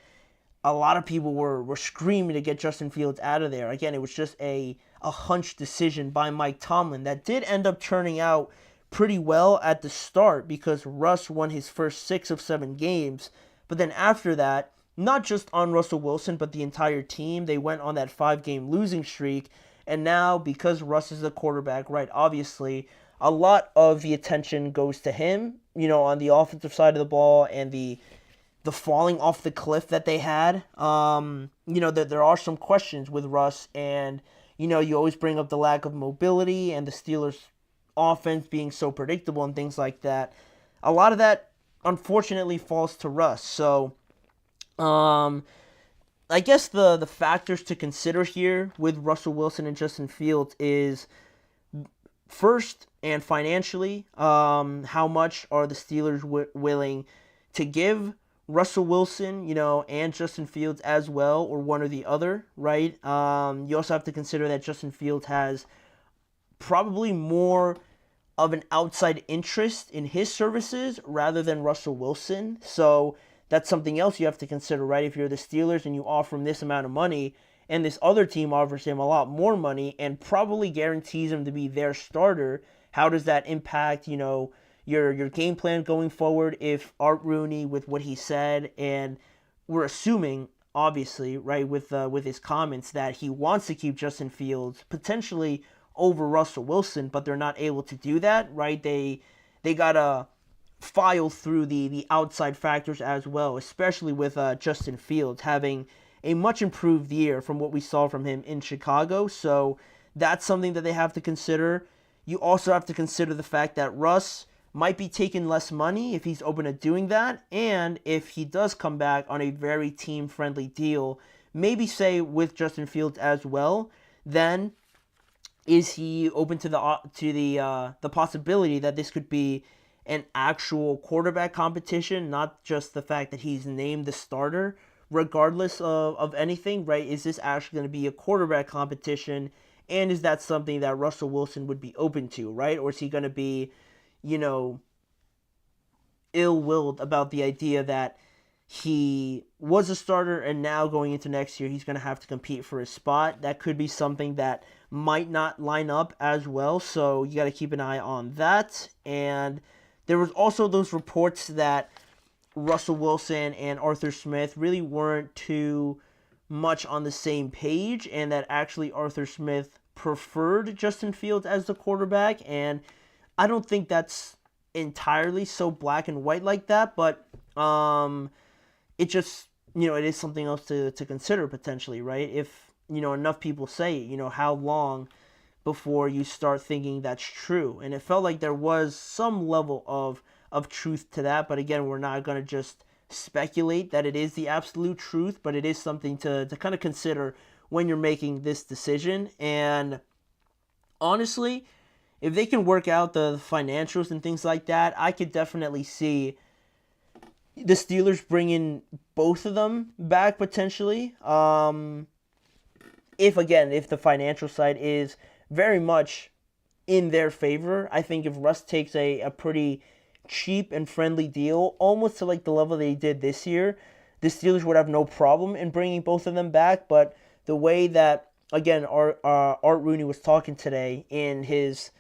a lot of people were screaming to get Justin Fields out of there. Again, it was just a hunch decision by Mike Tomlin that did end up turning out pretty well at the start because Russ won his first 6 of 7 games. But then after that, not just on Russell Wilson, but the entire team, they went on that 5-game losing streak. And now, because Russ is the quarterback, right, obviously, a lot of the attention goes to him, on the offensive side of the ball and the falling off the cliff that they had. That there are some questions with Russ, and, you always bring up the lack of mobility and the Steelers' offense being so predictable and things like that. A lot of that, unfortunately, falls to Russ. So, I guess the factors to consider here with Russell Wilson and Justin Fields is, first and financially, how much are the Steelers willing to give Russell Wilson, and Justin Fields as well, or one or the other, right? You also have to consider that Justin Fields has probably more of an outside interest in his services rather than Russell Wilson. So that's something else you have to consider, right? If you're the Steelers and you offer him this amount of money and this other team offers him a lot more money and probably guarantees him to be their starter, how does that impact, your game plan going forward if Art Rooney, with what he said, and we're assuming, obviously, right, with his comments that he wants to keep Justin Fields potentially over Russell Wilson, but they're not able to do that, right? They gotta file through the outside factors as well, especially with Justin Fields having a much improved year from what we saw from him in Chicago. So that's something that they have to consider. You also have to consider the fact that Russ, might be taking less money if he's open to doing that. And if he does come back on a very team-friendly deal, maybe say with Justin Fields as well, then is he open to the possibility that this could be an actual quarterback competition, not just the fact that he's named the starter, regardless of anything, right? Is this actually going to be a quarterback competition, and is that something that Russell Wilson would be open to, right? Or is he going to be, ill-willed about the idea that he was a starter and now going into next year he's going to have to compete for his spot? That could be something that might not line up as well, so you got to keep an eye on that. And there was also those reports that Russell Wilson and Arthur Smith really weren't too much on the same page, and that actually Arthur Smith preferred Justin Fields as the quarterback. And I don't think that's entirely so black and white like that, but it just, it is something else to consider potentially, right? If, enough people say it, how long before you start thinking that's true? And it felt like there was some level of truth to that, but again, we're not going to just speculate that it is the absolute truth, but it is something to kind of consider when you're making this decision. And honestly, if they can work out the financials and things like that, I could definitely see the Steelers bringing both of them back potentially. If the financial side is very much in their favor, I think if Russ takes a pretty cheap and friendly deal, almost to like the level they did this year, the Steelers would have no problem in bringing both of them back. But the way that, again, Art Rooney was talking today in his,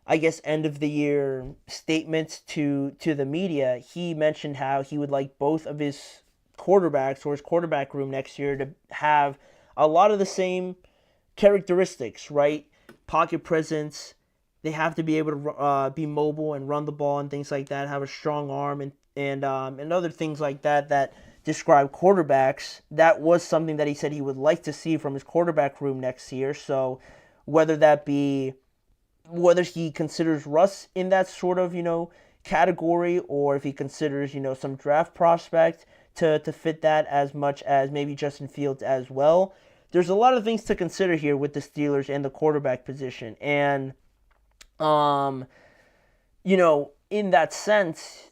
I guess, end of the year statements to the media, he mentioned how he would like both of his quarterbacks or his quarterback room next year to have a lot of the same characteristics, right? Pocket presence. They have to be able to be mobile and run the ball and things like that, have a strong arm and other things like that describe quarterbacks. That was something that he said he would like to see from his quarterback room next year. So whether he considers Russ in that sort of, category, or if he considers, some draft prospect to fit that as much as maybe Justin Fields as well. There's a lot of things to consider here with the Steelers and the quarterback position. And, in that sense,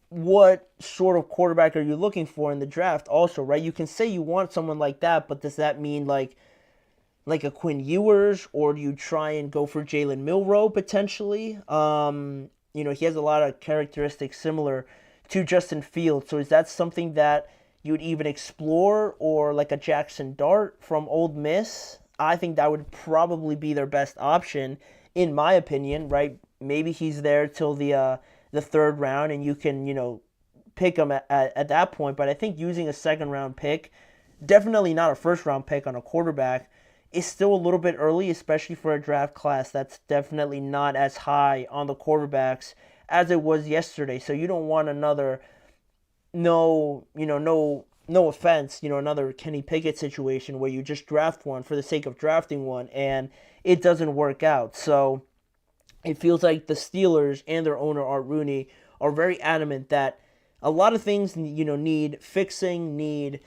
what sort of quarterback are you looking for in the draft also, right? You can say you want someone like that, but does that mean like a Quinn Ewers, or do you try and go for Jalen Milroe potentially? He has a lot of characteristics similar to Justin Fields. So is that something that you would even explore, or like a Jackson Dart from Ole Miss? I think that would probably be their best option, in my opinion, right? Maybe he's there till the third round, and you can, pick him at that point. But I think using a second-round pick, definitely not a first-round pick on a quarterback, is still a little bit early, especially for a draft class that's definitely not as high on the quarterbacks as it was yesterday. So you don't want another, no offense, another Kenny Pickett situation where you just draft one for the sake of drafting one and it doesn't work out. So it feels like the Steelers and their owner, Art Rooney, are very adamant that a lot of things, need fixing, need,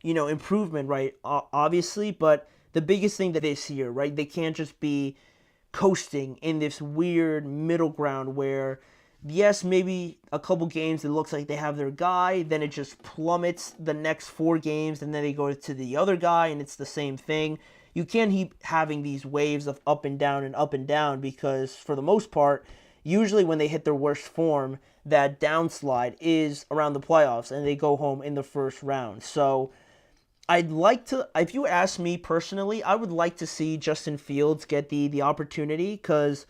improvement, right? Obviously, but the biggest thing that is here, right? They can't just be coasting in this weird middle ground where, yes, maybe a couple games it looks like they have their guy, then it just plummets the next 4 games, and then they go to the other guy, and it's the same thing. You can't keep having these waves of up and down, because for the most part, usually when they hit their worst form, that downslide is around the playoffs, and they go home in the first round. So I'd like to, if you ask me personally, I would like to see Justin Fields get the opportunity, because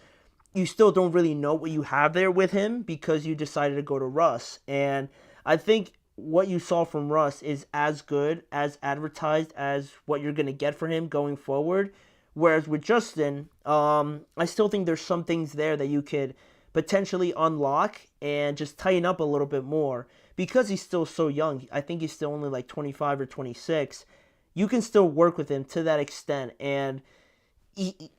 you still don't really know what you have there with him because you decided to go to Russ. And I think what you saw from Russ is as good as advertised as what you're going to get for him going forward. Whereas with Justin, I still think there's some things there that you could potentially unlock and just tighten up a little bit more. Because he's still so young, I think he's still only like 25 or 26, you can still work with him to that extent. And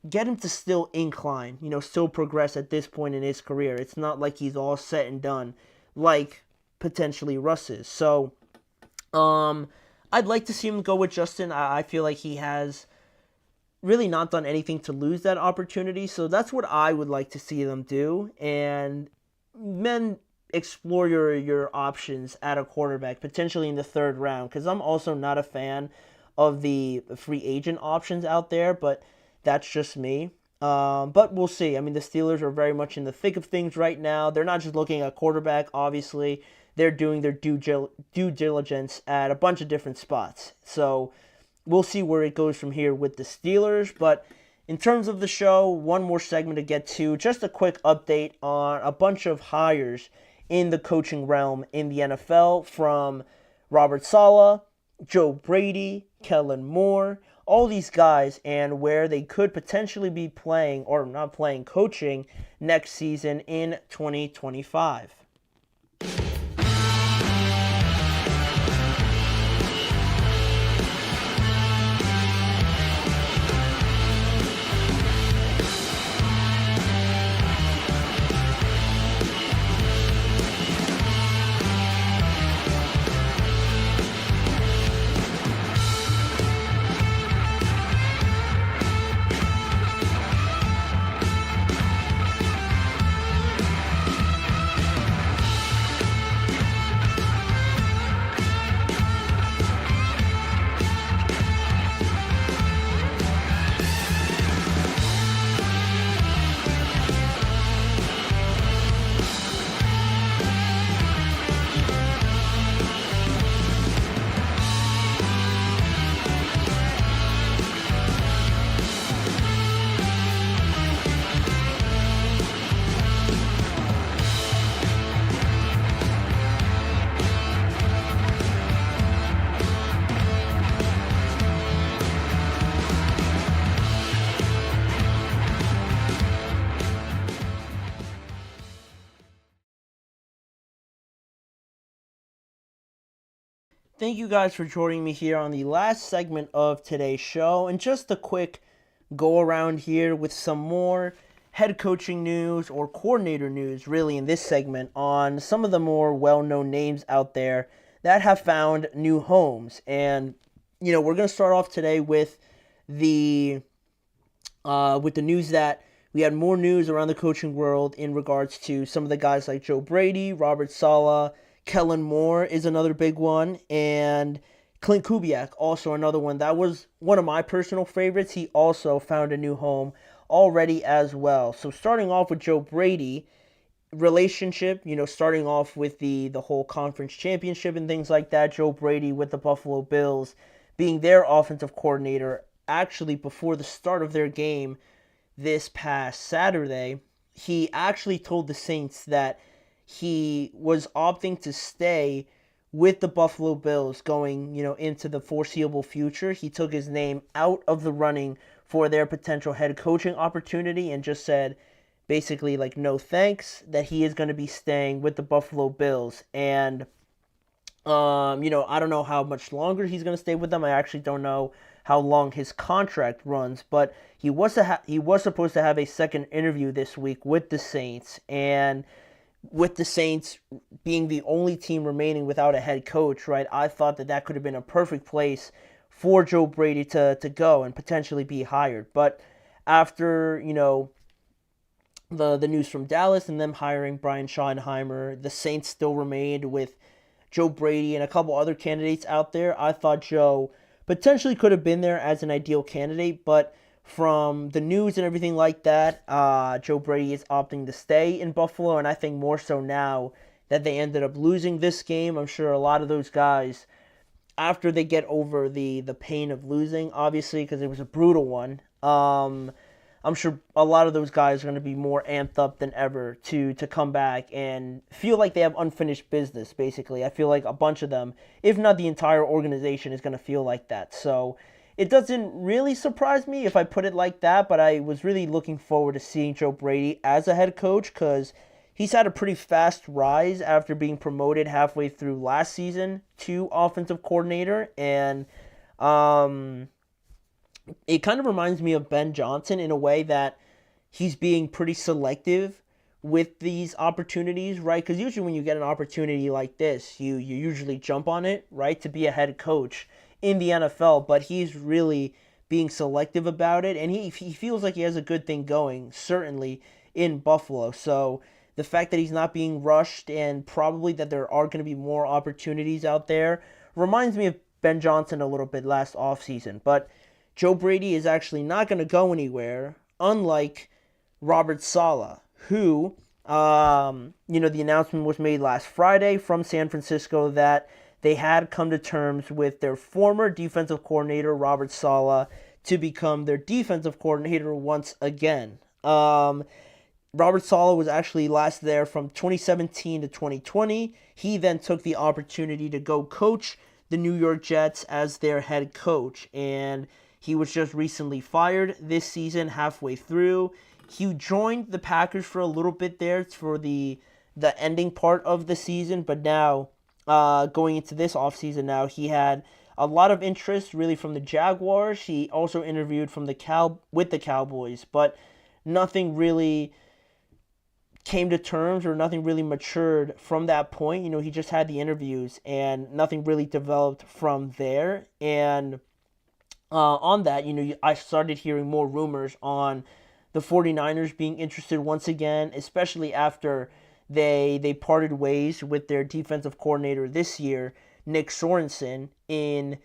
get him to still incline, still progress at this point in his career. It's not like he's all set and done like potentially Russ is. So, I'd like to see him go with Justin. I feel like he has really not done anything to lose that opportunity. So that's what I would like to see them do. And then explore your options at a quarterback, potentially in the third round, because I'm also not a fan of the free agent options out there, but that's just me. But we'll see. I mean, the Steelers are very much in the thick of things right now. They're not just looking at quarterback, obviously. They're doing their due diligence at a bunch of different spots. So we'll see where it goes from here with the Steelers. But in terms of the show, one more segment to get to. Just a quick update on a bunch of hires in the coaching realm in the NFL, from Robert Saleh, Joe Brady, Kellen Moore, all these guys, and where they could potentially be playing, or not playing, coaching next season in 2025. Thank you guys for joining me here on the last segment of today's show. And just a quick go around here with some more head coaching news, or coordinator news, really, in this segment, on some of the more well-known names out there that have found new homes. And, we're going to start off today with the news that we had more news around the coaching world in regards to some of the guys like Joe Brady, Robert Saleh, Kellen Moore is another big one, and Clint Kubiak, also another one. That was one of my personal favorites. He also found a new home already as well. So starting off with Joe Brady, relationship, starting off with the whole conference championship and things like that. Joe Brady with the Buffalo Bills being their offensive coordinator, actually before the start of their game this past Saturday, he actually told the Saints that he was opting to stay with the Buffalo Bills going, into the foreseeable future. He took his name out of the running for their potential head coaching opportunity and just said, basically, like, no thanks, that he is going to be staying with the Buffalo Bills. And, I don't know how much longer he's going to stay with them. I actually don't know how long his contract runs, but he was supposed to have a second interview this week with the Saints, and with the Saints being the only team remaining without a head coach, right, I thought that could have been a perfect place for Joe Brady to go and potentially be hired. But after, the news from Dallas and them hiring Brian Schottenheimer, the Saints still remained with Joe Brady and a couple other candidates out there. I thought Joe potentially could have been there as an ideal candidate, but from the news and everything like that, Joe Brady is opting to stay in Buffalo, and I think more so now that they ended up losing this game. I'm sure a lot of those guys, after they get over the pain of losing, obviously, because it was a brutal one, I'm sure a lot of those guys are going to be more amped up than ever to come back and feel like they have unfinished business, basically. I feel like a bunch of them, if not the entire organization, is going to feel like that. So it doesn't really surprise me if I put it like that, but I was really looking forward to seeing Joe Brady as a head coach, because he's had a pretty fast rise after being promoted halfway through last season to offensive coordinator. And it kind of reminds me of Ben Johnson in a way that he's being pretty selective with these opportunities, right? Because usually when you get an opportunity like this, you usually jump on it, right, to be a head coach in the NFL. But he's really being selective about it, and he feels like he has a good thing going, certainly in Buffalo. So the fact that he's not being rushed and probably that there are going to be more opportunities out there reminds me of Ben Johnson a little bit last offseason. But Joe Brady is actually not going to go anywhere, unlike Robert Saleh, who, the announcement was made last Friday from San Francisco that they had come to terms with their former defensive coordinator, Robert Saleh, to become their defensive coordinator once again. Robert Saleh was actually last there from 2017 to 2020. He then took the opportunity to go coach the New York Jets as their head coach, and he was just recently fired this season, halfway through. He joined the Packers for a little bit there for the ending part of the season, but now, going into this offseason now, he had a lot of interest really from the Jaguars. He also interviewed with the Cowboys, but nothing really came to terms or nothing really matured from that point. He just had the interviews and nothing really developed from there. And on that, I started hearing more rumors on the 49ers being interested once again, especially after they parted ways with their defensive coordinator this year, Nick Sorensen, in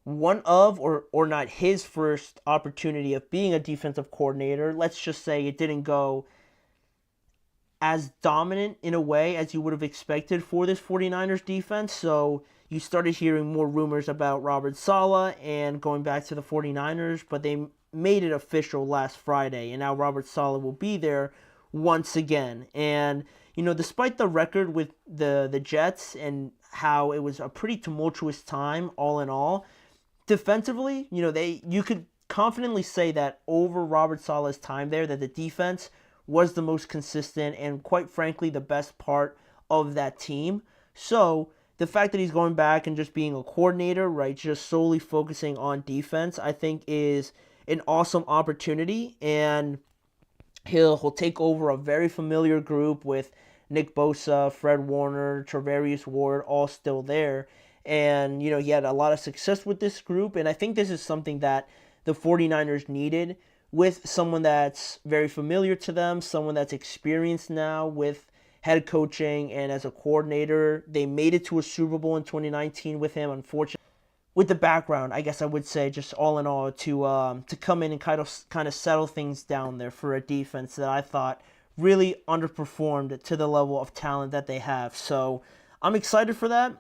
one of, or not his first opportunity of being a defensive coordinator. Let's just say it didn't go as dominant in a way as you would have expected for this 49ers defense. So you started hearing more rumors about Robert Saleh and going back to the 49ers, but they made it official last Friday, and now Robert Saleh will be there once again. And, despite the record with the Jets and how it was a pretty tumultuous time all in all, defensively, you could confidently say that over Robert Saleh's time there, that the defense was the most consistent and, quite frankly, the best part of that team. So the fact that he's going back and just being a coordinator, right, just solely focusing on defense, I think is an awesome opportunity. And he'll take over a very familiar group with Nick Bosa, Fred Warner, Travarius Ward, all still there. And, he had a lot of success with this group. And I think this is something that the 49ers needed, with someone that's very familiar to them, someone that's experienced now with head coaching and as a coordinator. They made it to a Super Bowl in 2019 with him, unfortunately. With the background, I guess I would say, just all in all, to come in and kind of settle things down there for a defense that I thought really underperformed to the level of talent that they have. So I'm excited for that.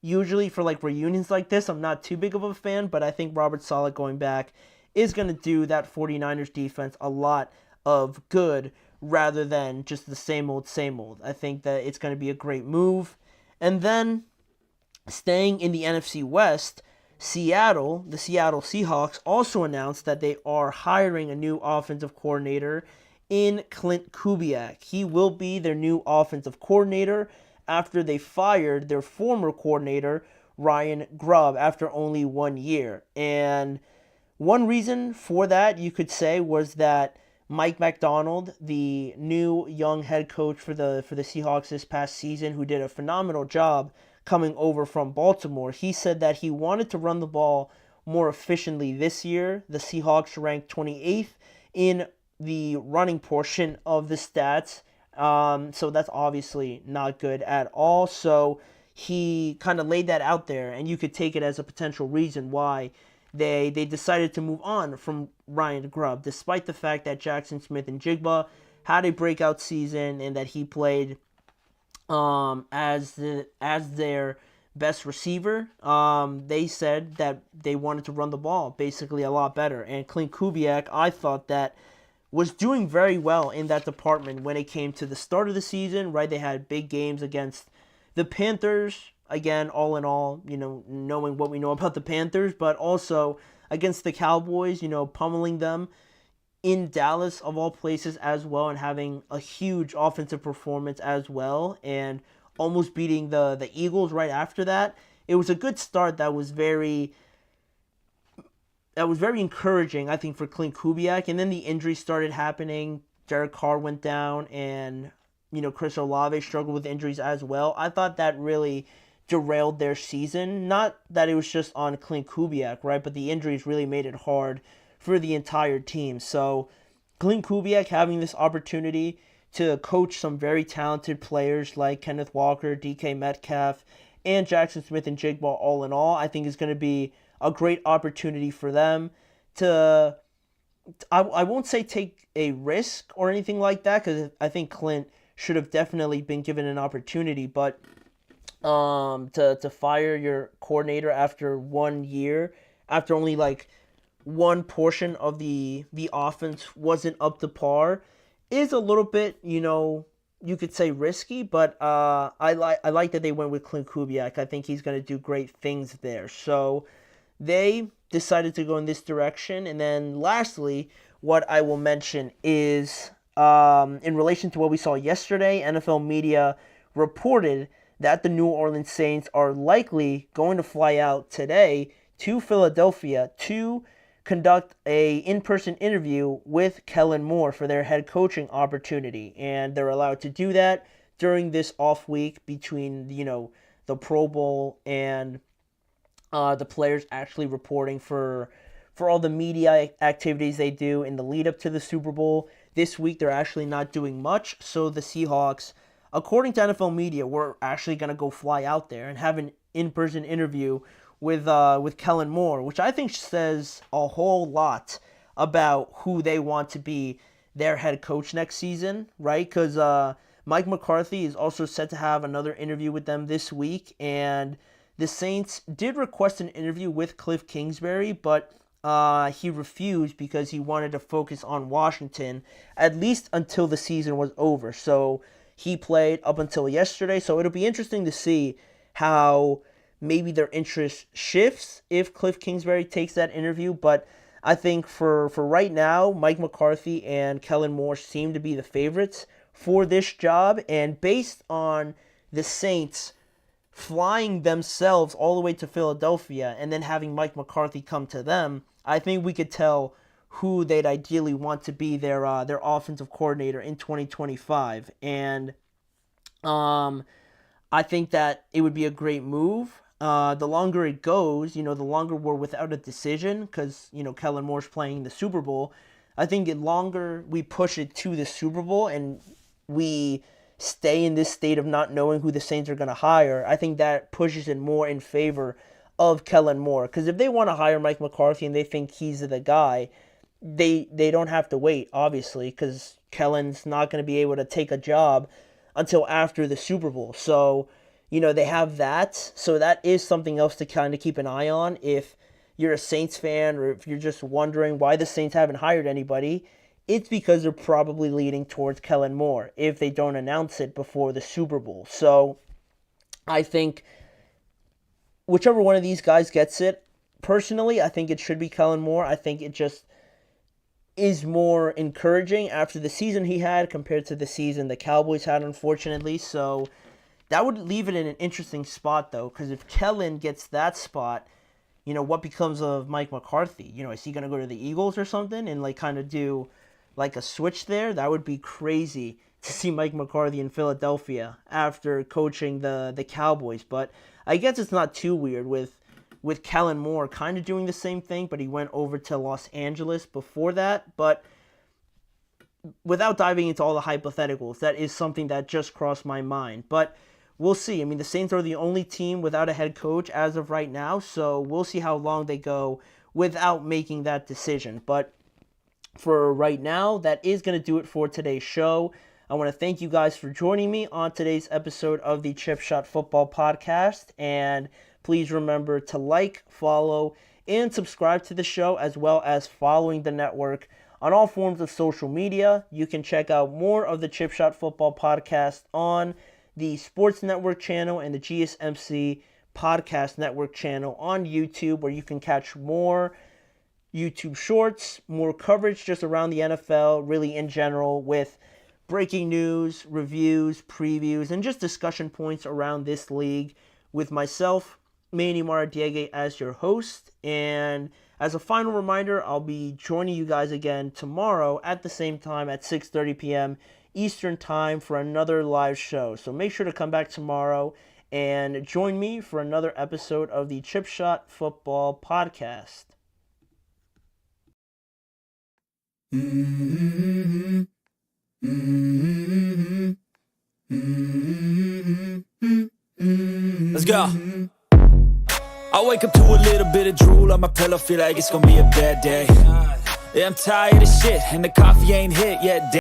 Usually for reunions like this, I'm not too big of a fan, but I think Robert Saleh going back is going to do that 49ers defense a lot of good rather than just the same old, same old. I think that it's going to be a great move. And then, staying in the NFC West, the Seattle Seahawks also announced that they are hiring a new offensive coordinator in Clint Kubiak. He will be their new offensive coordinator after they fired their former coordinator, Ryan Grubb, after only 1 year. And one reason for that, you could say, was that Mike Macdonald, the new young head coach for the Seahawks this past season, who did a phenomenal job coming over from Baltimore, he said that he wanted to run the ball more efficiently this year. The Seahawks ranked 28th in the running portion of the stats, so that's obviously not good at all. So he kind of laid that out there, and you could take it as a potential reason why they decided to move on from Ryan Grubb, despite the fact that Jackson Smith-Njigba had a breakout season and that he played as their best receiver. They said that they wanted to run the ball basically a lot better. And Clint Kubiak, I thought that was doing very well in that department when it came to the start of the season, right? They had big games against the Panthers. Again, all in all, knowing what we know about the Panthers, but also against the Cowboys, pummeling them in Dallas, of all places, as well, and having a huge offensive performance as well, and almost beating the Eagles right after that. It was a good start that was very that was very encouraging, I think, for Clint Kubiak. And then the injuries started happening. Derek Carr went down, and Chris Olave struggled with injuries as well. I thought that really derailed their season. Not that it was just on Clint Kubiak, right? But the injuries really made it hard for the entire team. So Clint Kubiak having this opportunity to coach some very talented players like Kenneth Walker, DK Metcalf, and Jackson Smith and Jigba all in all, I think is going to be a great opportunity for them to, I won't say take a risk or anything like that, because I think Clint should have definitely been given an opportunity, but to fire your coordinator after 1 year, after only like one portion of the offense wasn't up to par, is a little bit, you could say risky, but I like that they went with Clint Kubiak. I think he's going to do great things there. So they decided to go in this direction. And then lastly, what I will mention is in relation to what we saw yesterday, NFL media reported that the New Orleans Saints are likely going to fly out today to Philadelphia to conduct a in-person interview with Kellen Moore for their head coaching opportunity. And they're allowed to do that during this off week between, the Pro Bowl and the players actually reporting for all the media activities they do in the lead up to the Super Bowl. This week, they're actually not doing much. So the Seahawks, according to NFL media, were actually going to go fly out there and have an in-person interview with Kellen Moore, which I think says a whole lot about who they want to be their head coach next season, right? Because Mike McCarthy is also set to have another interview with them this week, and the Saints did request an interview with Cliff Kingsbury, but he refused because he wanted to focus on Washington, at least until the season was over. So he played up until yesterday, so it'll be interesting to see how maybe their interest shifts if Cliff Kingsbury takes that interview. But I think for right now, Mike McCarthy and Kellen Moore seem to be the favorites for this job. And based on the Saints flying themselves all the way to Philadelphia and then having Mike McCarthy come to them, I think we could tell who they'd ideally want to be their offensive coordinator in 2025. And I think that it would be a great move. The longer it goes, the longer we're without a decision, because, Kellen Moore's playing the Super Bowl. I think the longer we push it to the Super Bowl and we stay in this state of not knowing who the Saints are going to hire, I think that pushes it more in favor of Kellen Moore. Because if they want to hire Mike McCarthy and they think he's the guy, they don't have to wait, obviously, because Kellen's not going to be able to take a job until after the Super Bowl. So they have that. So that is something else to kind of keep an eye on if you're a Saints fan, or if you're just wondering why the Saints haven't hired anybody. It's because they're probably leaning towards Kellen Moore if they don't announce it before the Super Bowl. So I think whichever one of these guys gets it, personally, I think it should be Kellen Moore. I think it just is more encouraging after the season he had compared to the season the Cowboys had, unfortunately. So that would leave it in an interesting spot, though, because if Kellen gets that spot, what becomes of Mike McCarthy? Is he going to go to the Eagles or something and kind of do a switch there? That would be crazy to see Mike McCarthy in Philadelphia after coaching the Cowboys. But I guess it's not too weird with Kellen Moore kind of doing the same thing, but he went over to Los Angeles before that. But without diving into all the hypotheticals, that is something that just crossed my mind. But we'll see. I mean, the Saints are the only team without a head coach as of right now, so we'll see how long they go without making that decision. But for right now, that is going to do it for today's show. I want to thank you guys for joining me on today's episode of the Chip Shot Football Podcast. And please remember to like, follow, and subscribe to the show, as well as following the network on all forms of social media. You can check out more of the Chip Shot Football Podcast on the Sports Network channel and the GSMC Podcast Network channel on YouTube, where you can catch more YouTube shorts, more coverage just around the NFL, really in general, with breaking news, reviews, previews, and just discussion points around this league with myself, Manny Maradiaga as your host. And as a final reminder, I'll be joining you guys again tomorrow at the same time at 6:30 p.m. Eastern Time for another live show. So make sure to come back tomorrow and join me for another episode of the Chip Shot Football Podcast. Let's go. I wake up to a little bit of drool on my pillow, feel like it's gonna be a bad day. Yeah, I'm tired of shit, and the coffee ain't hit yet.